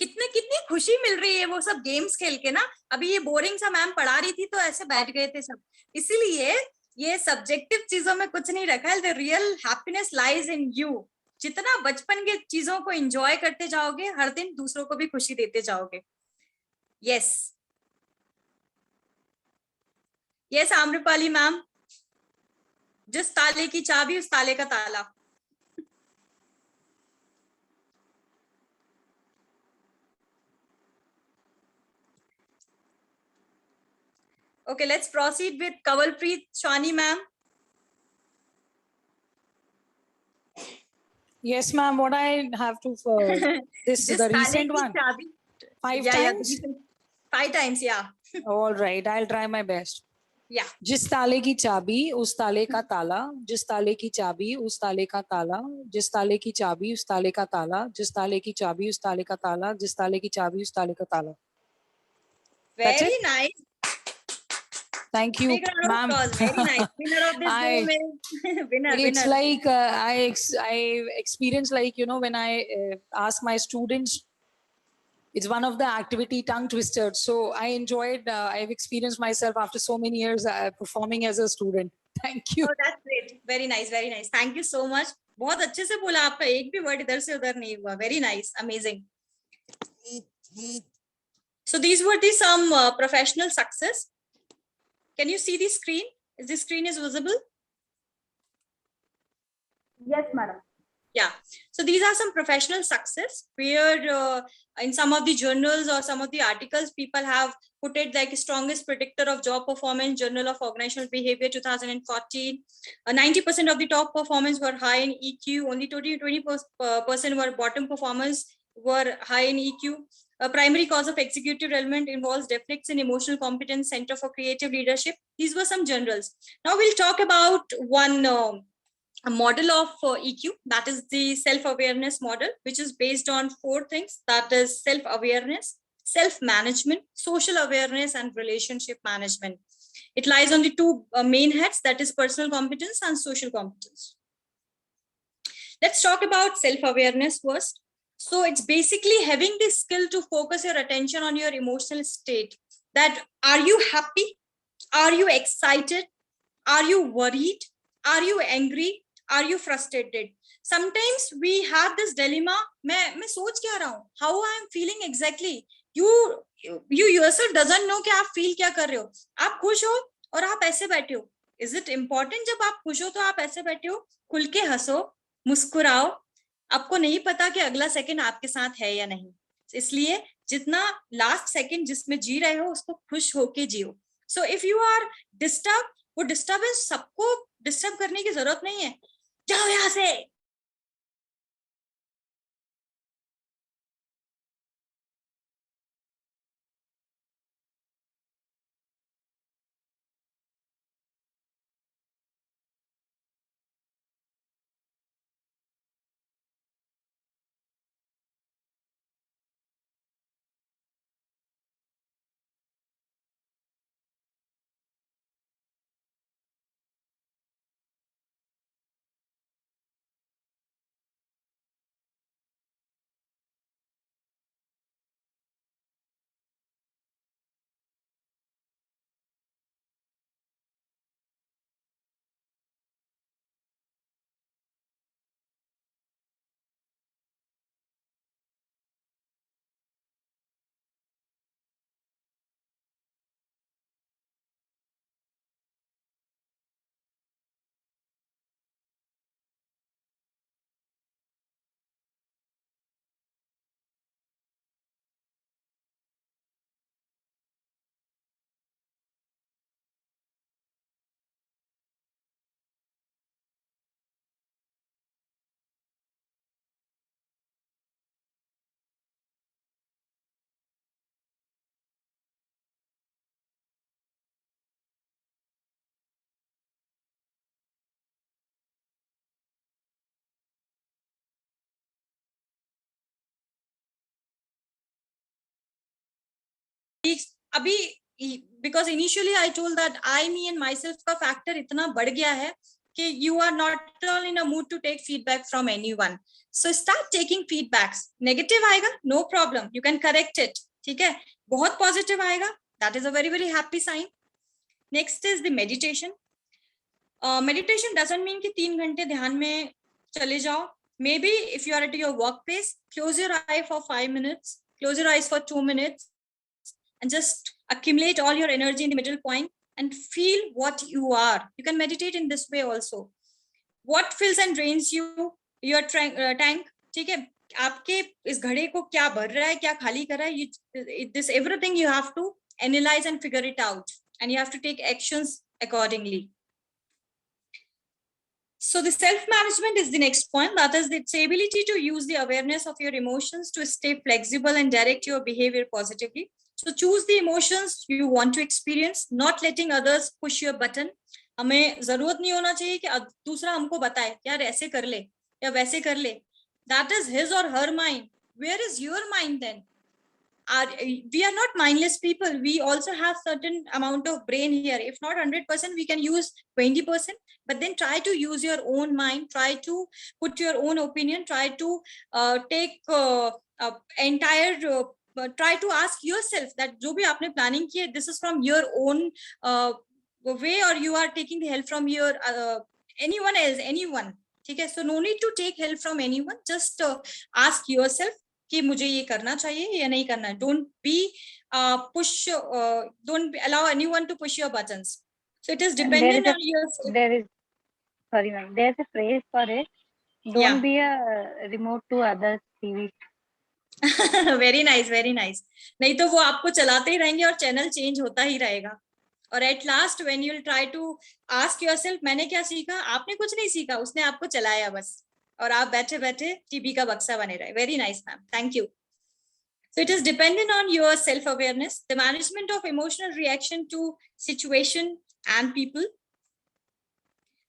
कितनी खुशी मिल रही है वो सब games खेल के ना. अभी ये बोरिंग सा मैम पढ़ा रही थी तो ऐसे बैठ गए थे सब. इसीलिए ये सब्जेक्टिव चीजों में कुछ नहीं रखा है. The real happiness lies in you. जितना बचपन के चीजों को एंजॉय करते जाओगे हर दिन दूसरों को भी खुशी देते जाओगे. Yes Amrapali ma'am. जिस ताले की चाबी उस ताले का ताला. Okay, let's proceed with Kavalpreet Shwani ma'am. Yes, ma'am. What I have to this जिस the ताले recent की one चाबी. 5 Yeah, times. the recent- 5 times, yeah. All right, I'll try my best. Yeah. जिस ताले की चाबी उस ताले का ताला. जिस ताले की चाबी उस ताले का ताला. जिस ताले की चाबी उस ताले का ताला. जिस ताले की चाबी उस ताले का ताला. जिस ताले की चाबी उस ताले का ताला. That's Very it? nice. Thank you, Big round of ma'am. applause. Very nice. Winner of this room is winner. It's like I experience, like, you know, when I ask my students, it's one of the activity tongue twister. So I enjoyed, I've experienced myself after so many years performing as a student. Thank you. Oh, that's great. Very nice. Very nice. Thank you so much. बहुत अच्छे से बोला आपका. एक भी word इधर से उधर नहीं हुआ. Very nice. Amazing. So these were the some professional success. Can you see the screen? Is the screen is visible? Yes, madam. Yeah. So these are some professional success where in some of the journals or some of the articles, people have put it like strongest predictor of job performance, Journal of Organizational Behavior 2014. 90% of the top performers were high in EQ. Only 20% were bottom performers were high in EQ. A primary cause of executive development involves defects in emotional competence, Center for Creative Leadership. These were some journals. Now we'll talk about one a model of EQ, that is the self-awareness model, which is based on 4 things. That is self-awareness, self-management, social awareness, and relationship management. It lies on the 2 main heads, that is personal competence and social competence. Let's talk about self-awareness first. So it's basically having the skill to focus your attention on your emotional state. That are you happy? Are you excited? Are you worried? Are you angry? Are you frustrated? Sometimes we have this dilemma. मैं सोच क्या रहा हूँ? How I am feeling exactly? You yourself doesn't know कि आप feel क्या कर रहे हो. आप खुश हो और आप ऐसे बैठे हो. Is it important जब आप खुश हो तो आप ऐसे बैठे हो? खुल के हंसो, मुस्कुराओ. आपको नहीं पता कि अगला सेकंड आपके साथ है या नहीं. इसलिए जितना लास्ट सेकंड जिसमें जी रहे हो उसको खुश होके जियो. So if you are disturbed, वो डिस्टर्बेंस सबको डिस्टर्ब करने की जरूरत नहीं है. जाओ यहाँ से. अभी because initially I told that I me and my self का फैक्टर इतना बढ़ गया है कि you are not all in a mood to take feedback from anyone. So start taking feedbacks. Negative आएगा, no problem, you can correct it. ठीक है, बहुत पॉजिटिव आएगा, that is a very very happy sign. Next is the meditation. Meditation doesn't mean कि 3 घंटे ध्यान में चले जाओ. Maybe if you are at your workplace, close your eye for 5 minutes, close your eyes for 2 minutes, and just accumulate all your energy in the middle point and feel what you are. You can meditate in this way also. What fills and drains you, your tank. ठीक है, आपके इस घड़े को क्या भर रहा है, क्या खाली कर रहा है, this everything you have to analyze and figure it out, and you have to take actions accordingly. So the self-management is the next point. That is its ability to use the awareness of your emotions to stay flexible and direct your behavior positively. So choose the emotions you want to experience, not letting others push your button. हमें जरूरत नहीं होना चाहिए कि दूसरा हमको बताए यार ऐसे कर ले या वैसे कर ले. That is his or her mind. Where is your mind then? We are not mindless people. We also have certain amount of brain here. If not 100%, we can use 20%. But then try to use your own mind. Try to put your own opinion. Try to take entire. Try to ask yourself that जो भी आपने planning किया, this is from your own way, or you are taking the help from your anyone else, anyone. ठीक है, so no need to take help from anyone. Just ask yourself कि मुझे ये करना चाहिए या नहीं करना है. Don't be don't allow anyone to push your buttons. So it is dependent on yourself. Sorry ma'am, there's a phrase for it. Don't be a remote to others' TV. Very nice, very nice. नहीं तो वो आपको चलाते ही रहेंगे और channel change होता ही रहेगा. और at last when you'll try to ask yourself मैंने क्या सीखा, आपने कुछ नहीं सीखा, उसने आपको चलाया बस, और आप बैठे बैठे टीवी का बक्सा बने रहे. Very nice ma'am, thank you. So it is dependent on your self-awareness, the management of emotional reaction to situation and people.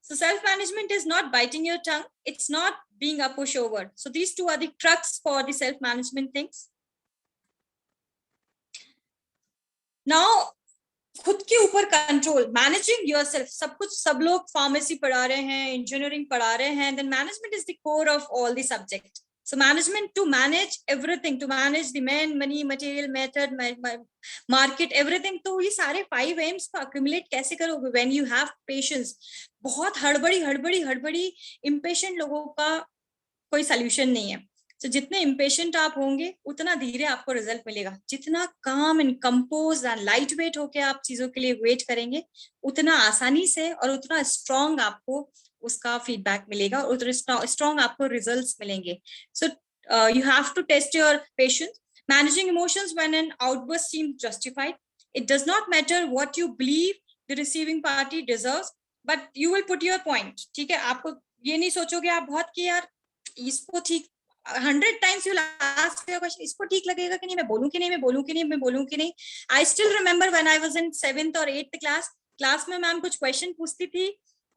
So self-management is not biting your tongue. It's not being a pushover. So these two are the crux for the self-management things. Now, खुद के ऊपर control, managing yourself. सब कुछ सब लोग pharmacy पढ़ा रहे हैं, इंजीनियरिंग पढ़ा रहे हैं, then management is the core of all the subject. So management to manage everything, to manage the man, money, material, method, market, everything. तो ये सारे 5 एम्स को अक्यूमुलेट कैसे करोगे व्हेन यू हैव पेशेंस. बहुत हड़बड़ी इम्पेशेंट लोगों का कोई सोल्यूशन नहीं है. तो जितने इम्पेशेंट आप होंगे उतना धीरे आपको रिजल्ट मिलेगा. जितना काम and compose and light weight होके आप चीजों के लिए वेट करेंगे, उतना आसानी से और उतना स्ट्रॉन्ग आपको उसका फीडबैक मिलेगा और उतना स्ट्रॉन्ग आपको रिजल्ट्स मिलेंगे. So you have to test your patience. Managing emotions when an outburst seems justified. It does not matter what you believe the receiving party deserves, but you will put your point. ठीक है, आपको ये नहीं सोचोगे आप बहुत कि यार इसको ठीक 100 times you'll ask your question, इसको ठीक लगेगा कि नहीं, मैं बोलूं कि नहीं, मैं बोलूं कि नहीं, मैं बोलूं कि नहीं. I still remember when I was in 7th or 8th class में मैम कुछ क्वेश्चन पूछती थी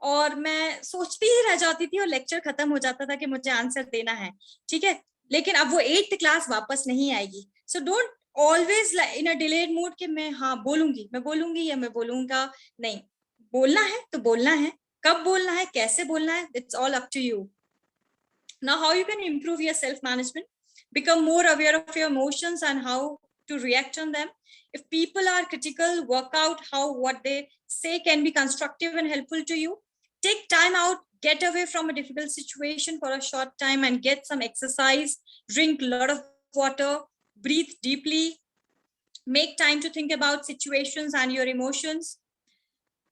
और मैं सोचती ही रह जाती थी और लेक्चर खत्म हो जाता था कि मुझे आंसर देना है. ठीक है, लेकिन अब वो 8th क्लास वापस नहीं आएगी. So don't always in a delayed mood कि मैं हाँ बोलूंगी या मैं बोलूंगा. नहीं, बोलना है तो बोलना है. कब बोलना है, कैसे बोलना है, it's all up to you. Now, how you can improve your self-management? Become more aware of your emotions and how to react on them. If people are critical, work out how what they say can be constructive and helpful to you. Take time out, get away from a difficult situation for a short time and get some exercise. Drink a lot of water, breathe deeply. Make time to think about situations and your emotions.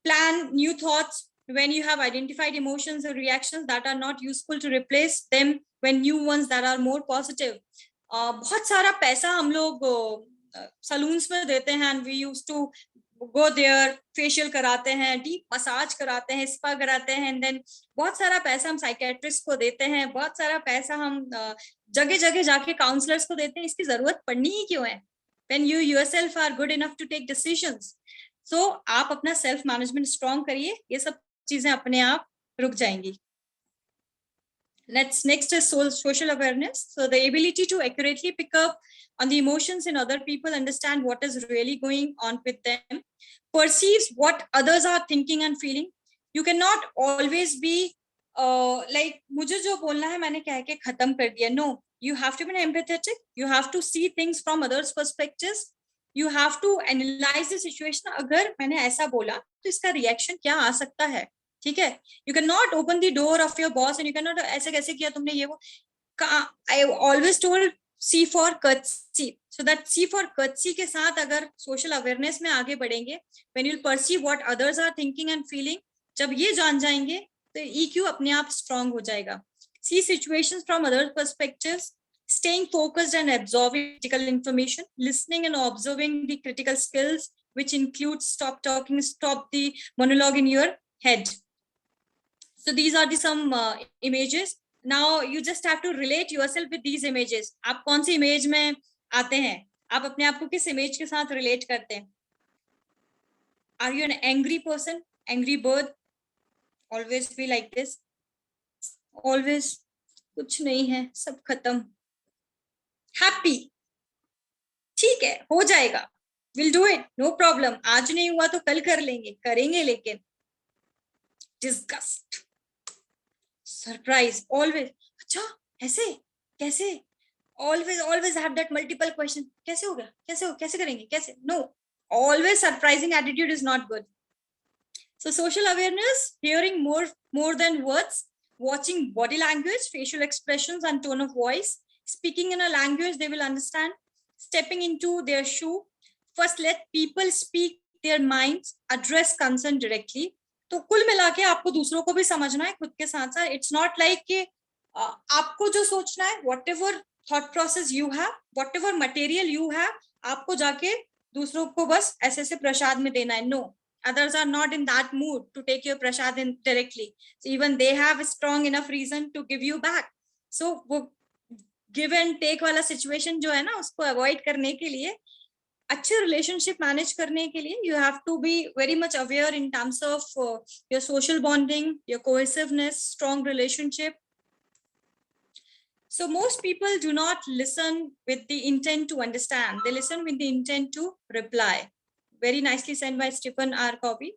Plan new thoughts. When you have identified emotions or reactions that are not useful, to replace them when new ones that are more positive. बहुत सारा पैसा हम लोग salons में देते हैं and we used to go there, facial कराते हैं, डीप मसाज कराते हैं, स्पा कराते हैं, and then बहुत सारा पैसा हम साइकेट्रिस्ट को देते हैं, बहुत सारा पैसा हम जगह जगह जाके काउंसलर्स को देते हैं. इसकी जरूरत पड़नी ही क्यों है when you yourself are good enough to take decisions? So आप अपना सेल्फ मैनेजमेंट स्ट्रॉन्ग करिए, ये सब चीजें अपने आप रुक जाएंगी. Next is social awareness. So the ability to accurately pick up on the emotions in other people, understand what is really going on with them, perceives what others are thinking and feeling. You cannot always be like मुझे जो बोलना है मैंने कह के खत्म कर दिया. No, you have to be empathetic. You have to see things from others' perspectives. You have to analyze the situation. अगर मैंने ऐसा बोला तो इसका रिएक्शन क्या आ सकता है, ठीक है. You cannot open the door of your boss and you cannot ऐसे कैसे किया तुमने ये वो. I always told C for courtesy. So that C for courtesy के साथ अगर social awareness में आगे बढ़ेंगे, when you'll perceive what others are thinking and feeling, जब ये जान जाएंगे तो EQ अपने आप strong हो जाएगा. See situations from other perspectives, staying focused and absorbing critical information, listening and observing the critical skills, which includes stop talking, stop the monologue in your head. So these are the some images. Now you just have to relate yourself with these images. आप कौन सी image में आते हैं? आप अपने आप को किस image के साथ relate करते हैं? Are you an angry person? Angry bird? Always be like this. Always कुछ नहीं है, सब खत्म. Happy. ठीक है, हो जाएगा. We'll do it. No problem. आज नहीं हुआ तो कल कर लेंगे, करेंगे लेकिन. Disgust. Surprise. Always. अच्छा ऐसे कैसे. Always have that multiple question. कैसे होगा, कैसे करेंगे, कैसे. No, always surprising attitude is not good. So social awareness, hearing more than words, watching body language, facial expressions and tone of voice, speaking in a language they will understand, stepping into their shoe. First let people speak their minds, address concern directly. तो कुल मिला के आपको दूसरों को भी समझना है खुद के साथ साथ. इट्स नॉट लाइक कि आपको जो सोचना है, what ever thought process you have, what ever material you have, आपको जाके दूसरों को बस ऐसे से प्रसाद में देना है. No, others are not in that mood to take your prasad in directly. So even they have a strong enough reason to give you back. So वो give and take वाला situation जो है ना, उसको avoid करने के लिए, अच्छे relationship manage करने के लिए, you have to be very much aware in terms of your social bonding, your cohesiveness, strong relationship. So most people do not listen with the intent to understand. They listen with the intent to reply. Very nicely said by Stephen R. Covey.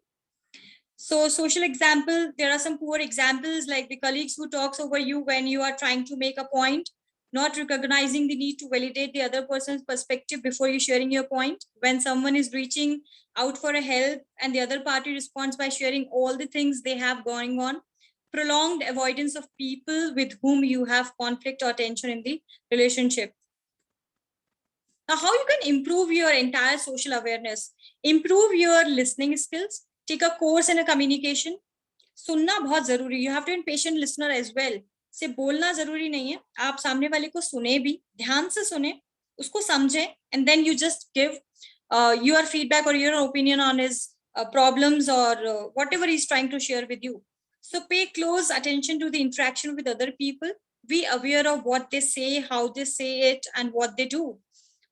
So social example, there are some poor examples like the colleagues who talks over you when you are trying to make a point, not recognizing the need to validate the other person's perspective before you sharing your point. When someone is reaching out for a help and the other party responds by sharing all the things they have going on. Prolonged avoidance of people with whom you have conflict or tension in the relationship. Now, how you can improve your entire social awareness? Improve your listening skills. Take a course in a communication. सुनना बहुत जरूरी. You have to be a patient listener as well. से बोलना जरूरी नहीं है. आप सामने वाले को सुने भी, ध्यान से सुने, उसको समझे, and then you just give your feedback or your opinion on his problems or whatever he's trying to share with you. So pay close attention to the interaction with other people. Be aware of what they say, how they say it, and what they do.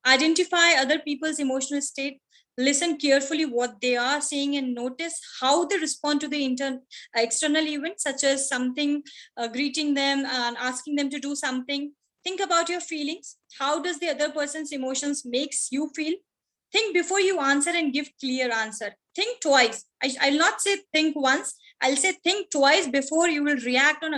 Identify other people's emotional state. Listen carefully what they are saying and notice how they respond to the external events, such as something greeting them and asking them to do something. Think about your feelings. How does the other person's emotions makes you feel? Think before you answer and give clear answer. Think twice. I'll not say think once. I'll say think twice before you will react on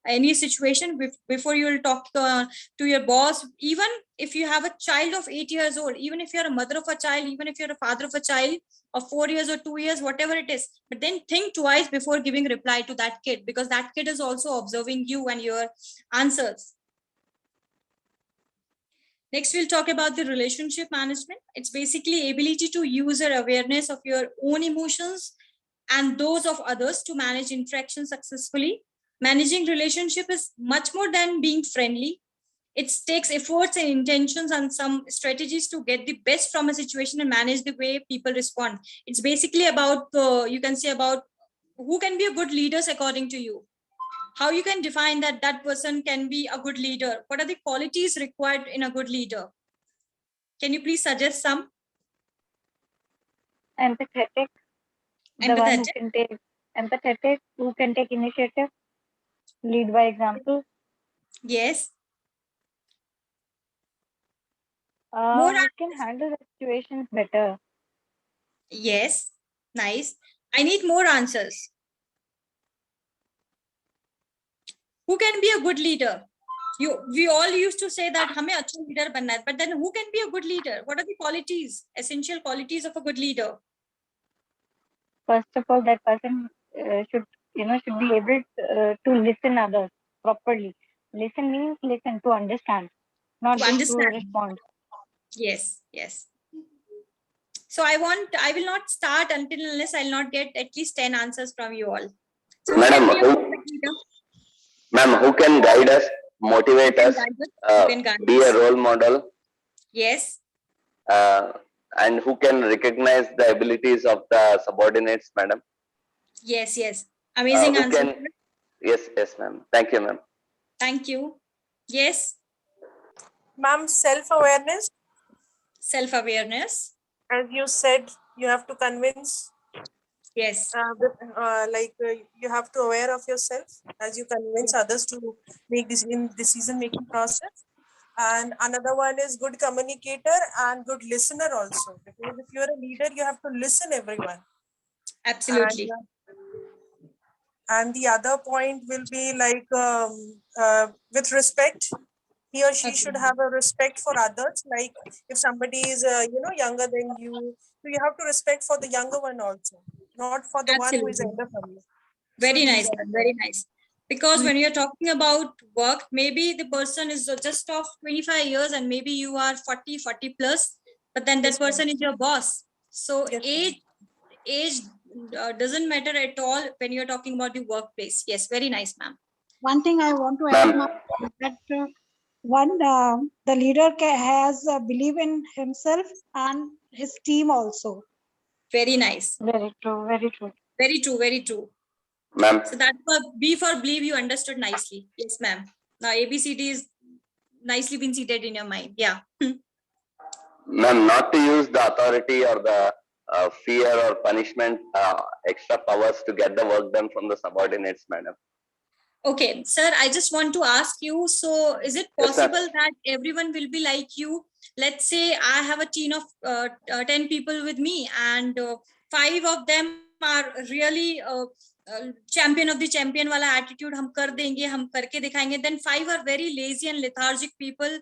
any situation, before you will talk to your boss. Even if you have a child of 8 years old, even if you're a mother of a child, even if you're a father of a child of 4 years or 2 years, whatever it is, but then think twice before giving reply to that kid, because that kid is also observing you and your answers. Next, we'll talk about the relationship management. It's basically ability to use your awareness of your own emotions and those of others to manage interactions successfully. Managing relationship is much more than being friendly. It takes efforts and intentions and some strategies to get the best from a situation and manage the way people respond. It's basically about, you can say about who can be a good leaders according to you. How you can define that that person can be a good leader? What are the qualities required in a good leader? Can you please suggest some? Empathetic. The one who can take empathetic, who can take initiative, lead by example, Yes. Who can handle the situations better? Yes. Nice. I need more answers. Who can be a good leader? We all used to say that हमें अच्छा leader बनना है, but then who can be a good leader? What are the qualities, essential qualities of a good leader? First of all, that person should be able to listen others properly. Listen means listen to understand, not To just to understand. respond. Yes, yes. So I will not start until unless I'll not get at least 10 answers from you all. So who Madam, can be a perfect leader? Ma'am, who can guide us, motivate us, Who can guide be a us? role model, Yes, and who can recognize the abilities of the subordinates, madam? yes, yes. Amazing Who answer. can- Yes, ma'am. Thank you, ma'am. Thank you. Yes, Ma'am, self-awareness, self-awareness. as you said, you have to convince, Yes, you have to aware of yourself as you convince others to make this in decision-making process. And another one is good communicator and good listener also. Because if you're a leader, you have to listen everyone. absolutely. And the other point will be like with respect, he or she should have a respect for others. Like if somebody is younger than you, so you have to respect for the younger one also, not for the one who is Absolutely. elder from you. Very So nice, these are ma'am, very nice. Because Mm. when you're talking about work, maybe the person is just of 25 years and maybe you are 40 plus, but then that Yes, ma'am. person is your boss. So Yes, ma'am. age doesn't matter at all when you're talking about the workplace. Yes, very nice, ma'am. One thing I want to add, Ma'am. ma'am, that the leader has believe in himself and his team also. Very nice. Very true. Very true. Very true, very true. Ma'am, So that's for B for believe you understood nicely. Yes, ma'am. Now ABCD is nicely been seated in your mind. Yeah. ma'am, not to use the authority or the fear or punishment, extra powers to get the work done from the subordinates, madam. Okay, sir, I just want to ask you, so is it Yes, ma'am. possible that everyone will be like you? Let's say I have a team of 10 people with me and 5 of them are really champion of the champion wala attitude, hum kar denge, hum karke dikhayenge. Then 5 are very lazy and lethargic people.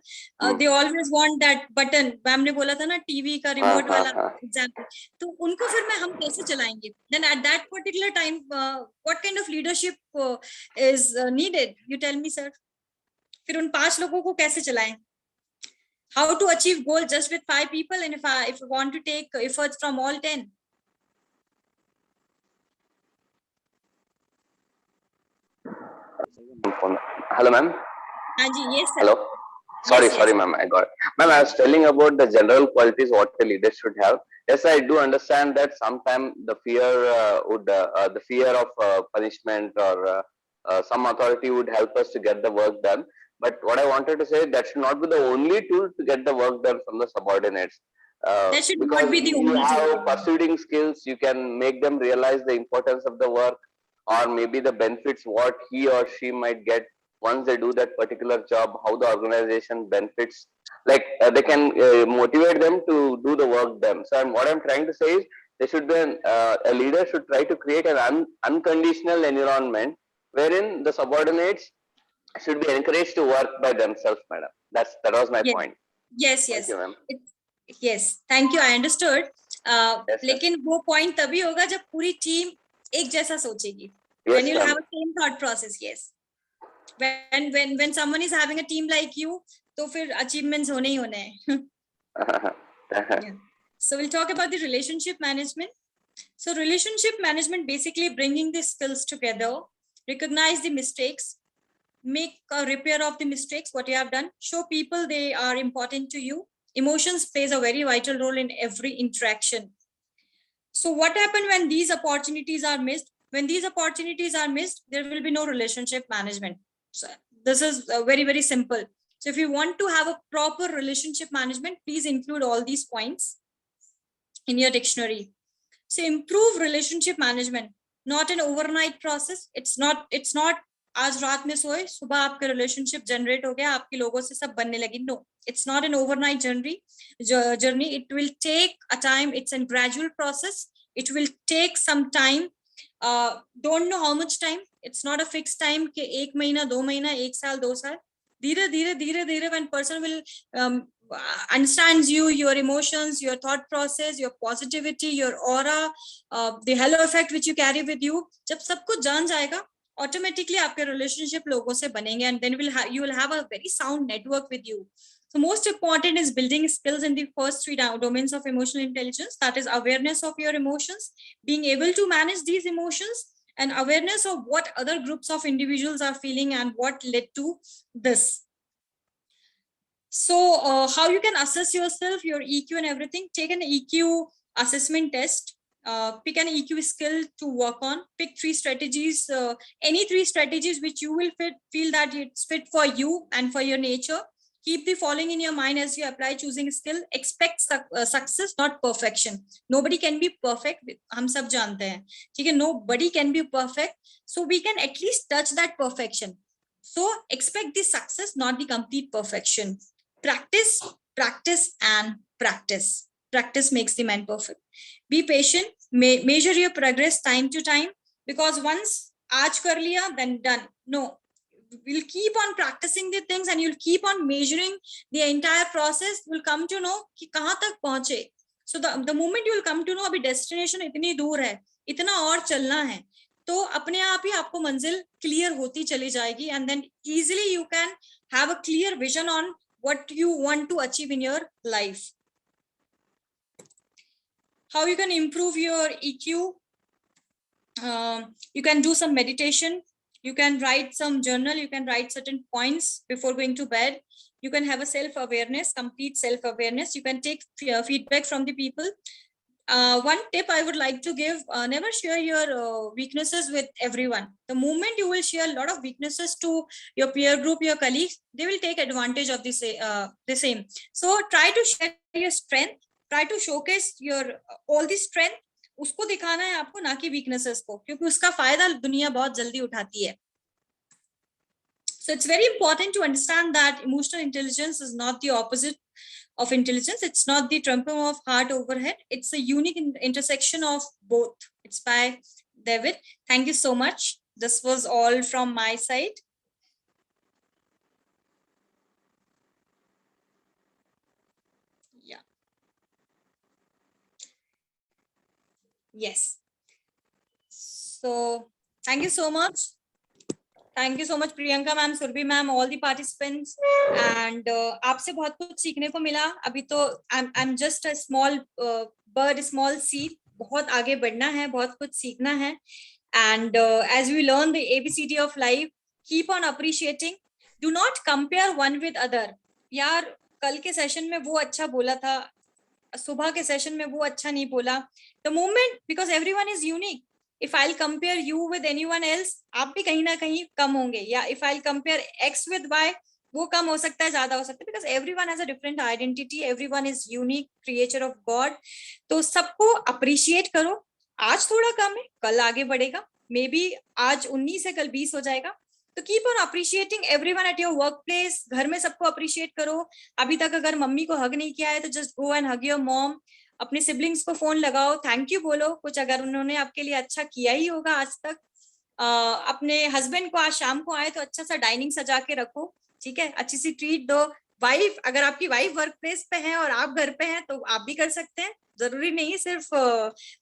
They always want that button. Ma'am ne bola tha na TV ka remote wala example. तो उनको फिर मैं हम कैसे चलाएंगे? Then at that particular time, what kind of leadership is needed? You tell me, sir. फिर उन 5 लोगों को कैसे चलाएं? How to achieve goal just with 5 people, and if I want to take efforts from all 10? Hello, ma'am. Anji, yes, sir. Hello. Sorry, Yes, sorry, yes. ma'am. I got it. Ma'am, I was telling about the general qualities what the leader should have. Yes, I do understand that sometimes the fear the fear of punishment or some authority would help us to get the work done. But what I wanted to say, that should not be the only tool to get the work done from the subordinates. That should Because not be the you only have tool. pursuing skills, you can make them realize the importance of the work, or maybe the benefits what he or she might get once they do that particular job, how the organization benefits. Like they can motivate them to do the work done. So what I'm trying to say is, they should be a leader should try to create an unconditional environment wherein the subordinates should be encouraged to work by themselves, madam. That was my Yes. point. Yes, Thank yes. you, ma'am. Yes, thank you. I understood. Yes, sir. लेकिन वो point तभी होगा जब पूरी team एक जैसा सोचेगी. Yes, When you'll ma'am. have a same thought process. Yes. When someone is having a team like you, तो फिर achievements होने ही होने हैं. Yeah. So we'll talk about the relationship management. So relationship management basically bringing the skills together, recognize the mistakes, make a repair of the mistakes, what you have done, show people they are important to you. Emotions plays a very vital role in every interaction. So what happened when these opportunities are missed? When these opportunities are missed, there will be no relationship management. So this is very, very simple. So if you want to have a proper relationship management, please include all these points in your dictionary. So improve relationship management, not an overnight process. It's not आज रात में सोए, सुबह आपके relationship generate हो गया, आपके लोगों से सब बनने लगी. No, it's not an overnight journey. It will take a time. It's a gradual process. It will take some time. Don't know how much time. It's not a fixed time कि 1 महीना 2 महीना 1 साल 2 साल. धीरे धीरे when person will understands you, your emotions, your thought process, your positivity, your aura, the halo effect which you carry with you, जब सब कुछ जान जाएगा, automatically आपके relationship लोगों से बनेंगे, and then you will have a very sound network with you. So most important is building skills in the first 3 domains of emotional intelligence. That is awareness of your emotions, being able to manage these emotions, and awareness of what other groups of individuals are feeling and what led to this. So how you can assess yourself, your EQ and everything, take an EQ assessment test. Pick an EQ skill to work on, pick 3 strategies, any 3 strategies which you will feel that it's fit for you and for your nature. Keep the following in your mind as you apply choosing skill. Expect success, not perfection. Nobody can be perfect. हम सब जानते हैं, ठीक है? Nobody can be perfect. So we can at least touch that perfection. So expect the success, not the complete perfection. Practice, practice, and practice. Practice makes the man perfect. Be patient. Measure your progress time to time, because once aaj kar liya, then done. No. We'll keep on practicing the things, and you'll keep on measuring the entire process. You'll come to know कि कहाँ तक पहुंचे. So the moment you will come to know अभी destination इतनी दूर है, इतना और चलना है, तो अपने आप ही आपको मंजिल क्लियर होती चली जाएगी, and then easily you can have a clear vision on what you want to achieve in your life. How you can improve your EQ? You can do some meditation. You can write some journal. You can write certain points before going to bed. You can have a self-awareness, complete self-awareness. You can take feedback from the people. One tip I would like to give, never share your weaknesses with everyone. The moment you will share a lot of weaknesses to your peer group, your colleagues, they will take advantage of the same. So try to share your strength. Try to showcase your all the strength. उसको दिखाना है आपको, ना कि weaknesses को, क्योंकि उसका फायदा दुनिया बहुत जल्दी उठाती है. So it's very important to understand that emotional intelligence is not the opposite of intelligence. It's not the trumping of heart overhead. It's a unique intersection of both. It's by David. Thank you so much. This was all from my side. Yeah. Yes. So thank you so much. Thank you so much, Priyanka ma'am, Surbhi ma'am, all the participants. And आपसे बहुत कुछ सीखने को मिला. अभी तो I'm just a small bird, small seed. बहुत आगे बढ़ना है, बहुत कुछ सीखना है. And as we learn the ABCD of life, keep on appreciating. Do not compare one with other. यार कल के सेशन में वो अच्छा बोला था, सुबह के सेशन में वो अच्छा नहीं बोला. The moment, because everyone is unique. If I'll compare you with anyone else, आप भी कहीं ना कहीं कम होंगे. या if I'll compare X with Y, वो कम हो सकता है, ज्यादा हो सकता है, because everyone has a different identity. Everyone is unique creature of God. तो सबको appreciate करो. आज थोड़ा कम है, कल आगे बढ़ेगा. Maybe आज 19 है, कल 20 हो जाएगा. तो keep on appreciating everyone at your work place. घर में सबको अप्रिशिएट करो. अभी तक अगर मम्मी को हग नहीं किया है तो just go and hug your mom. अपने सिबलिंग्स को फोन लगाओ, थैंक यू बोलो. कुछ अगर उन्होंने आपके लिए अच्छा किया ही होगा आज तक. अपने हस्बैंड को आज शाम को आए तो अच्छा सा डाइनिंग सजा के रखो, ठीक है, अच्छी सी ट्रीट दो. वाइफ, अगर आपकी वाइफ वर्क प्लेस पे है और आप घर पे हैं तो आप भी कर सकते हैं. जरूरी नहीं सिर्फ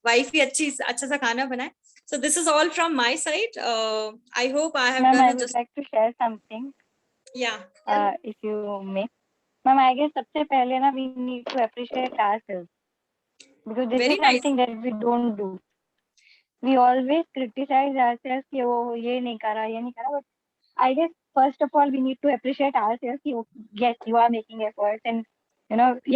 वाइफ ही अच्छा सा खाना बनाए. So this is all from my side. I hope I have Ma'am, done I it would just. like to share something. Yeah. If you may. Ma'am, I guess सबसे पहले ना we need to appreciate ourselves, because this Very is nice. something that we don't do. We always criticize ourselves कि वो ये नहीं करा, ये नहीं करा. But I guess first of all we need to appreciate ourselves कि yes, you are making efforts, and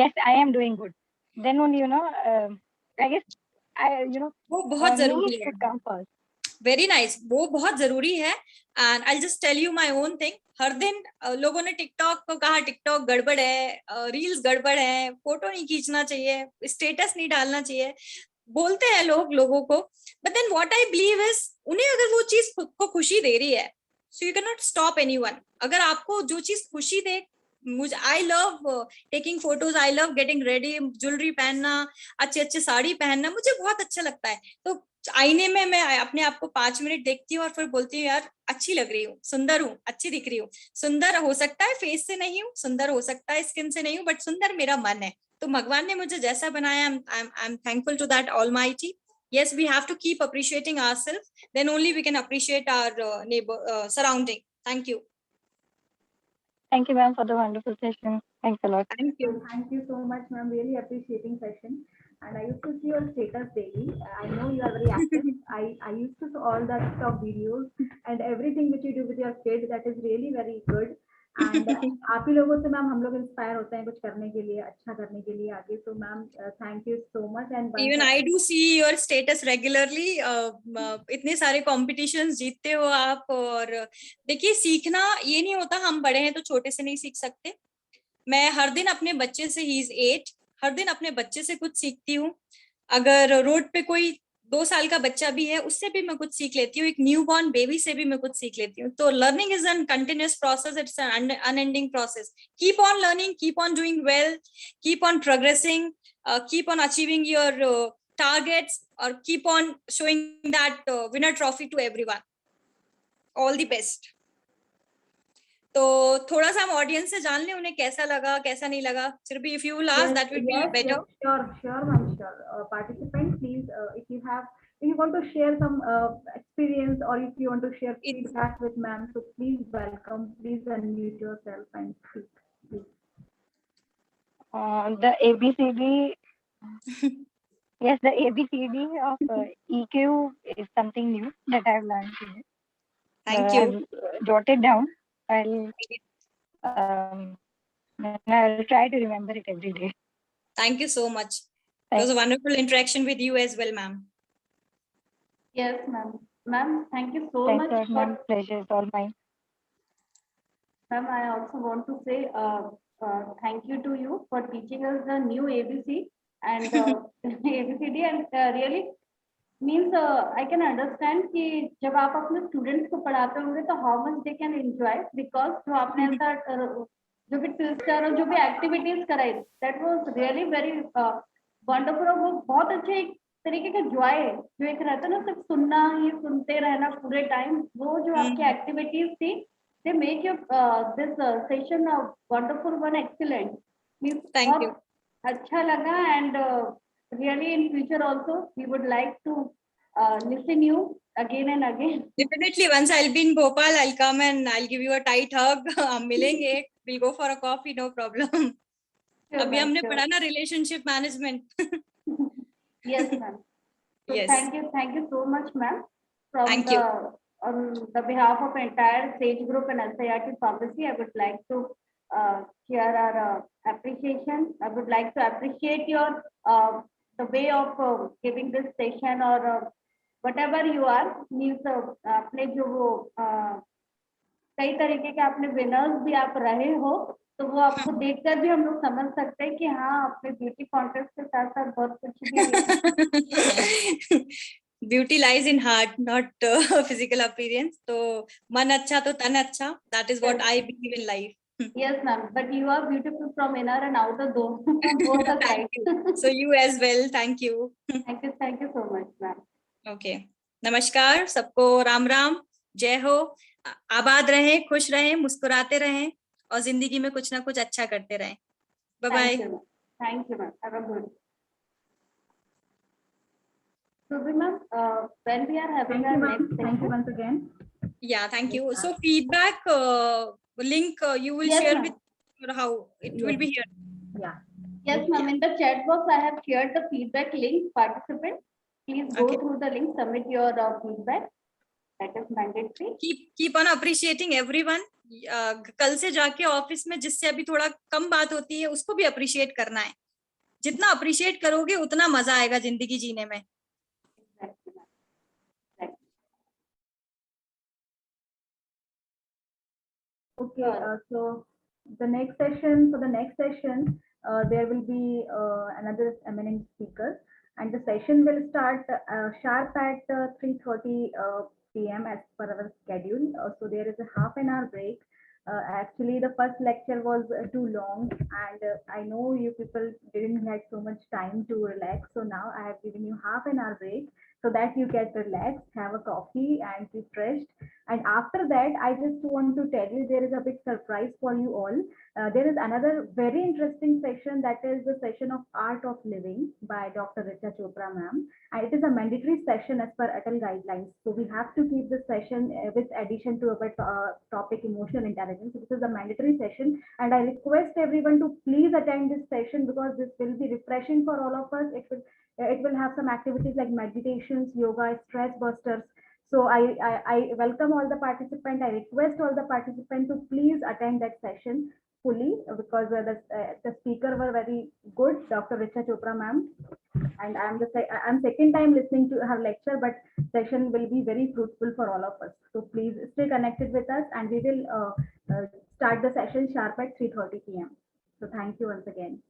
yes, I am doing good. Then only I guess वो बहुत me जरूरी है. should come first. Very nice. वो बहुत जरूरी है. And I'll just tell you my own thing. हर दिन लोगों ने टिकटॉक को कहा टिकटॉक गड़बड़ है, रील्स गड़बड़ है, फोटो नहीं खींचना चाहिए, स्टेटस नहीं डालना चाहिए, बोलते हैं लोगों को. But then what I believe is, उन्हें अगर वो चीज खुद को खुशी दे रही है, So you cannot stop anyone. अगर आपको जो चीज खुशी दे, मुझे I love taking photos, I love getting ready, jewellery पहनना, अच्छे अच्छे साड़ी पहनना मुझे बहुत अच्छा लगता है. तो आईने में मैं अपने आप को 5 मिनट देखती हूँ और फिर बोलती हूँ यार अच्छी लग रही हूँ, सुंदर हूँ, अच्छी दिख रही हूँ. सुंदर हो सकता है फेस से नहीं हूँ, सुंदर हो सकता है स्किन से नहीं हूँ, बट सुंदर मेरा मन है. तो भगवान ने मुझे जैसा बनाया, I'm thankful to that Almighty. Yes, we have to keep appreciating ourselves. Then only we can appreciate our neighbor surrounding. Thank you. Thank you, ma'am, for the wonderful session. Thanks a lot. Thank you. Thank you so much, ma'am. Really appreciating session. And I used to see your status daily. I know you are very active. I used to see all that stuff videos and everything which you do with your kids. That is really very good. And आप ही लोगों से ma'am हम लोग inspire होते हैं कुछ करने के लिए, अच्छा करने के लिए आगे. तो ma'am thank you so much. And Even I do see your status regularly. इतने सारे competitions जीतते हो आप. और देखिए सीखना ये नहीं होता हम बड़े हैं तो छोटे से नहीं सीख सकते. मैं हर दिन अपने बच्चे से, ही इज 8, हर दिन अपने बच्चे से कुछ सीखती हूँ. अगर रोड पे कोई 2 साल का बच्चा भी है उससे भी मैं कुछ सीख लेती हूँ. एक न्यू बॉर्न बेबी से भी मैं कुछ सीख लेती हूँ. तो learning is an continuous process, it's an unending process. Keep on learning, keep on doing well, keep on progressing, keep on achieving your targets, or keep on showing that winner trophy to everyone. All the best. तो थोड़ा सा हम audience से जान लें उन्हें कैसा लगा कैसा नहीं लगा. फिर भी if you will ask, that would be better. Sure, ma'am, sure. Participant, please, if you want to share some experience or if you want to share feedback with ma'am, so please welcome. Please unmute yourself and speak. Please. The ABCD, yes, the ABCD of EQ is something new that I've learned today. Thank you. I've jotted down. I'll try to remember it every day. Thank you so much. It was a wonderful interaction with you as well, ma'am. Yes, ma'am. Ma'am, thank you so Thanks, much. ma'am. Pleasure is all mine. Ma'am, I also want to say thank you to you for teaching us the new ABC and ABCD, and really means I can understand कि जब आप अपने students को पढ़ाते होंगे तो how much they can enjoy, because जो आपने ऐसा जो भी ट्विस्टर और जो भी एक्टिविटीज कराई, that was really very wonderful. और वो बहुत अच्छे एक तरीके का joy है जो एक रहता है ना, सिर्फ सुनना ही सुनते रहना पूरे टाइम. वो जो आपकी एक्टिविटीज थी, they make your this session a wonderful one, excellent. Means Thank you. अच्छा लगा. And really in future also we would like to listen you again and again. Definitely, once I'll be in Bhopal, I'll come and I'll give you a tight hug. हम मिलेंगे, we'll go for a coffee, no problem. Sure, अभी ma'am, हमने sure. पढ़ा ना relationship management. Yes, ma'am. So Yes. thank you so much, ma'am. From Thank the you. on the behalf of entire Sage Group and SIRT Pharmacy, I would like to share our appreciation. I would like to appreciate your the way of giving this session, or whatever you are. Means आपने जो वो कई तरीके के आपने winners भी आप रहे हो, तो वो आपको देखकर भी हम लोग समझ सकते हैं कि हाँ आपने ब्यूटी कॉन्टेस्ट के साथ साथ बहुत कुछ भी. Beauty lies in heart, not physical appearance. तो मन अच्छा तो तन अच्छा. That is what I believe in life. Yes, ma'am. But you are beautiful from inner and outer though. Both the Thank sides. you. So you as well. Thank you. Thank you so much, ma'am. Okay. नमस्कार सबको. राम राम. जय हो. आबाद रहें, खुश रहें, मुस्कुराते रहें और जिंदगी में कुछ ना कुछ अच्छा करते रहें. Bye bye. Thank you, ma'am. Have a good. So, ma'am, when we are having our next session. Thank you once again. Yeah, thank you. So feedback link you will Yes, share ma'am. with how it will be here. Yeah. Yes, ma'am. In the chat box, I have shared the feedback link. Participant, please go through the link, submit your feedback. That is mandatory. Keep on appreciating everyone. कल से जाके office में जिससे अभी थोड़ा कम बात होती है उसको भी अप्रिशिएट करना है. जितना अप्रिशिएट करोगे उतना मजा आएगा जिंदगी जीने में. Okay, so the next session, there will be another eminent speaker, and the session will start sharp at 3:30 p.m. as per our schedule. So there is a half an hour break. Actually, the first lecture was too long, and I know you people didn't have so much time to relax. So now I have given you half an hour break so that you get relaxed, have a coffee, and refreshed. And after that, I just want to tell you there is a big surprise for you all. There is another very interesting session, that is the session of Art of Living by Dr. Richa Chopra ma'am. And it is a mandatory session as per Atal guidelines. So we have to keep this session with addition to our topic emotional intelligence. This is a mandatory session, and I request everyone to please attend this session because this will be refreshing for all of us. It will have some activities like meditations, yoga, stress busters. So I welcome all the participants. I request all the participants to please attend that session fully because the speaker were very good, Dr. Richa Chopra ma'am. And I'm second time listening to her lecture, but session will be very fruitful for all of us. So please stay connected with us, and we will start the session sharp at 3:30 p.m. So thank you once again.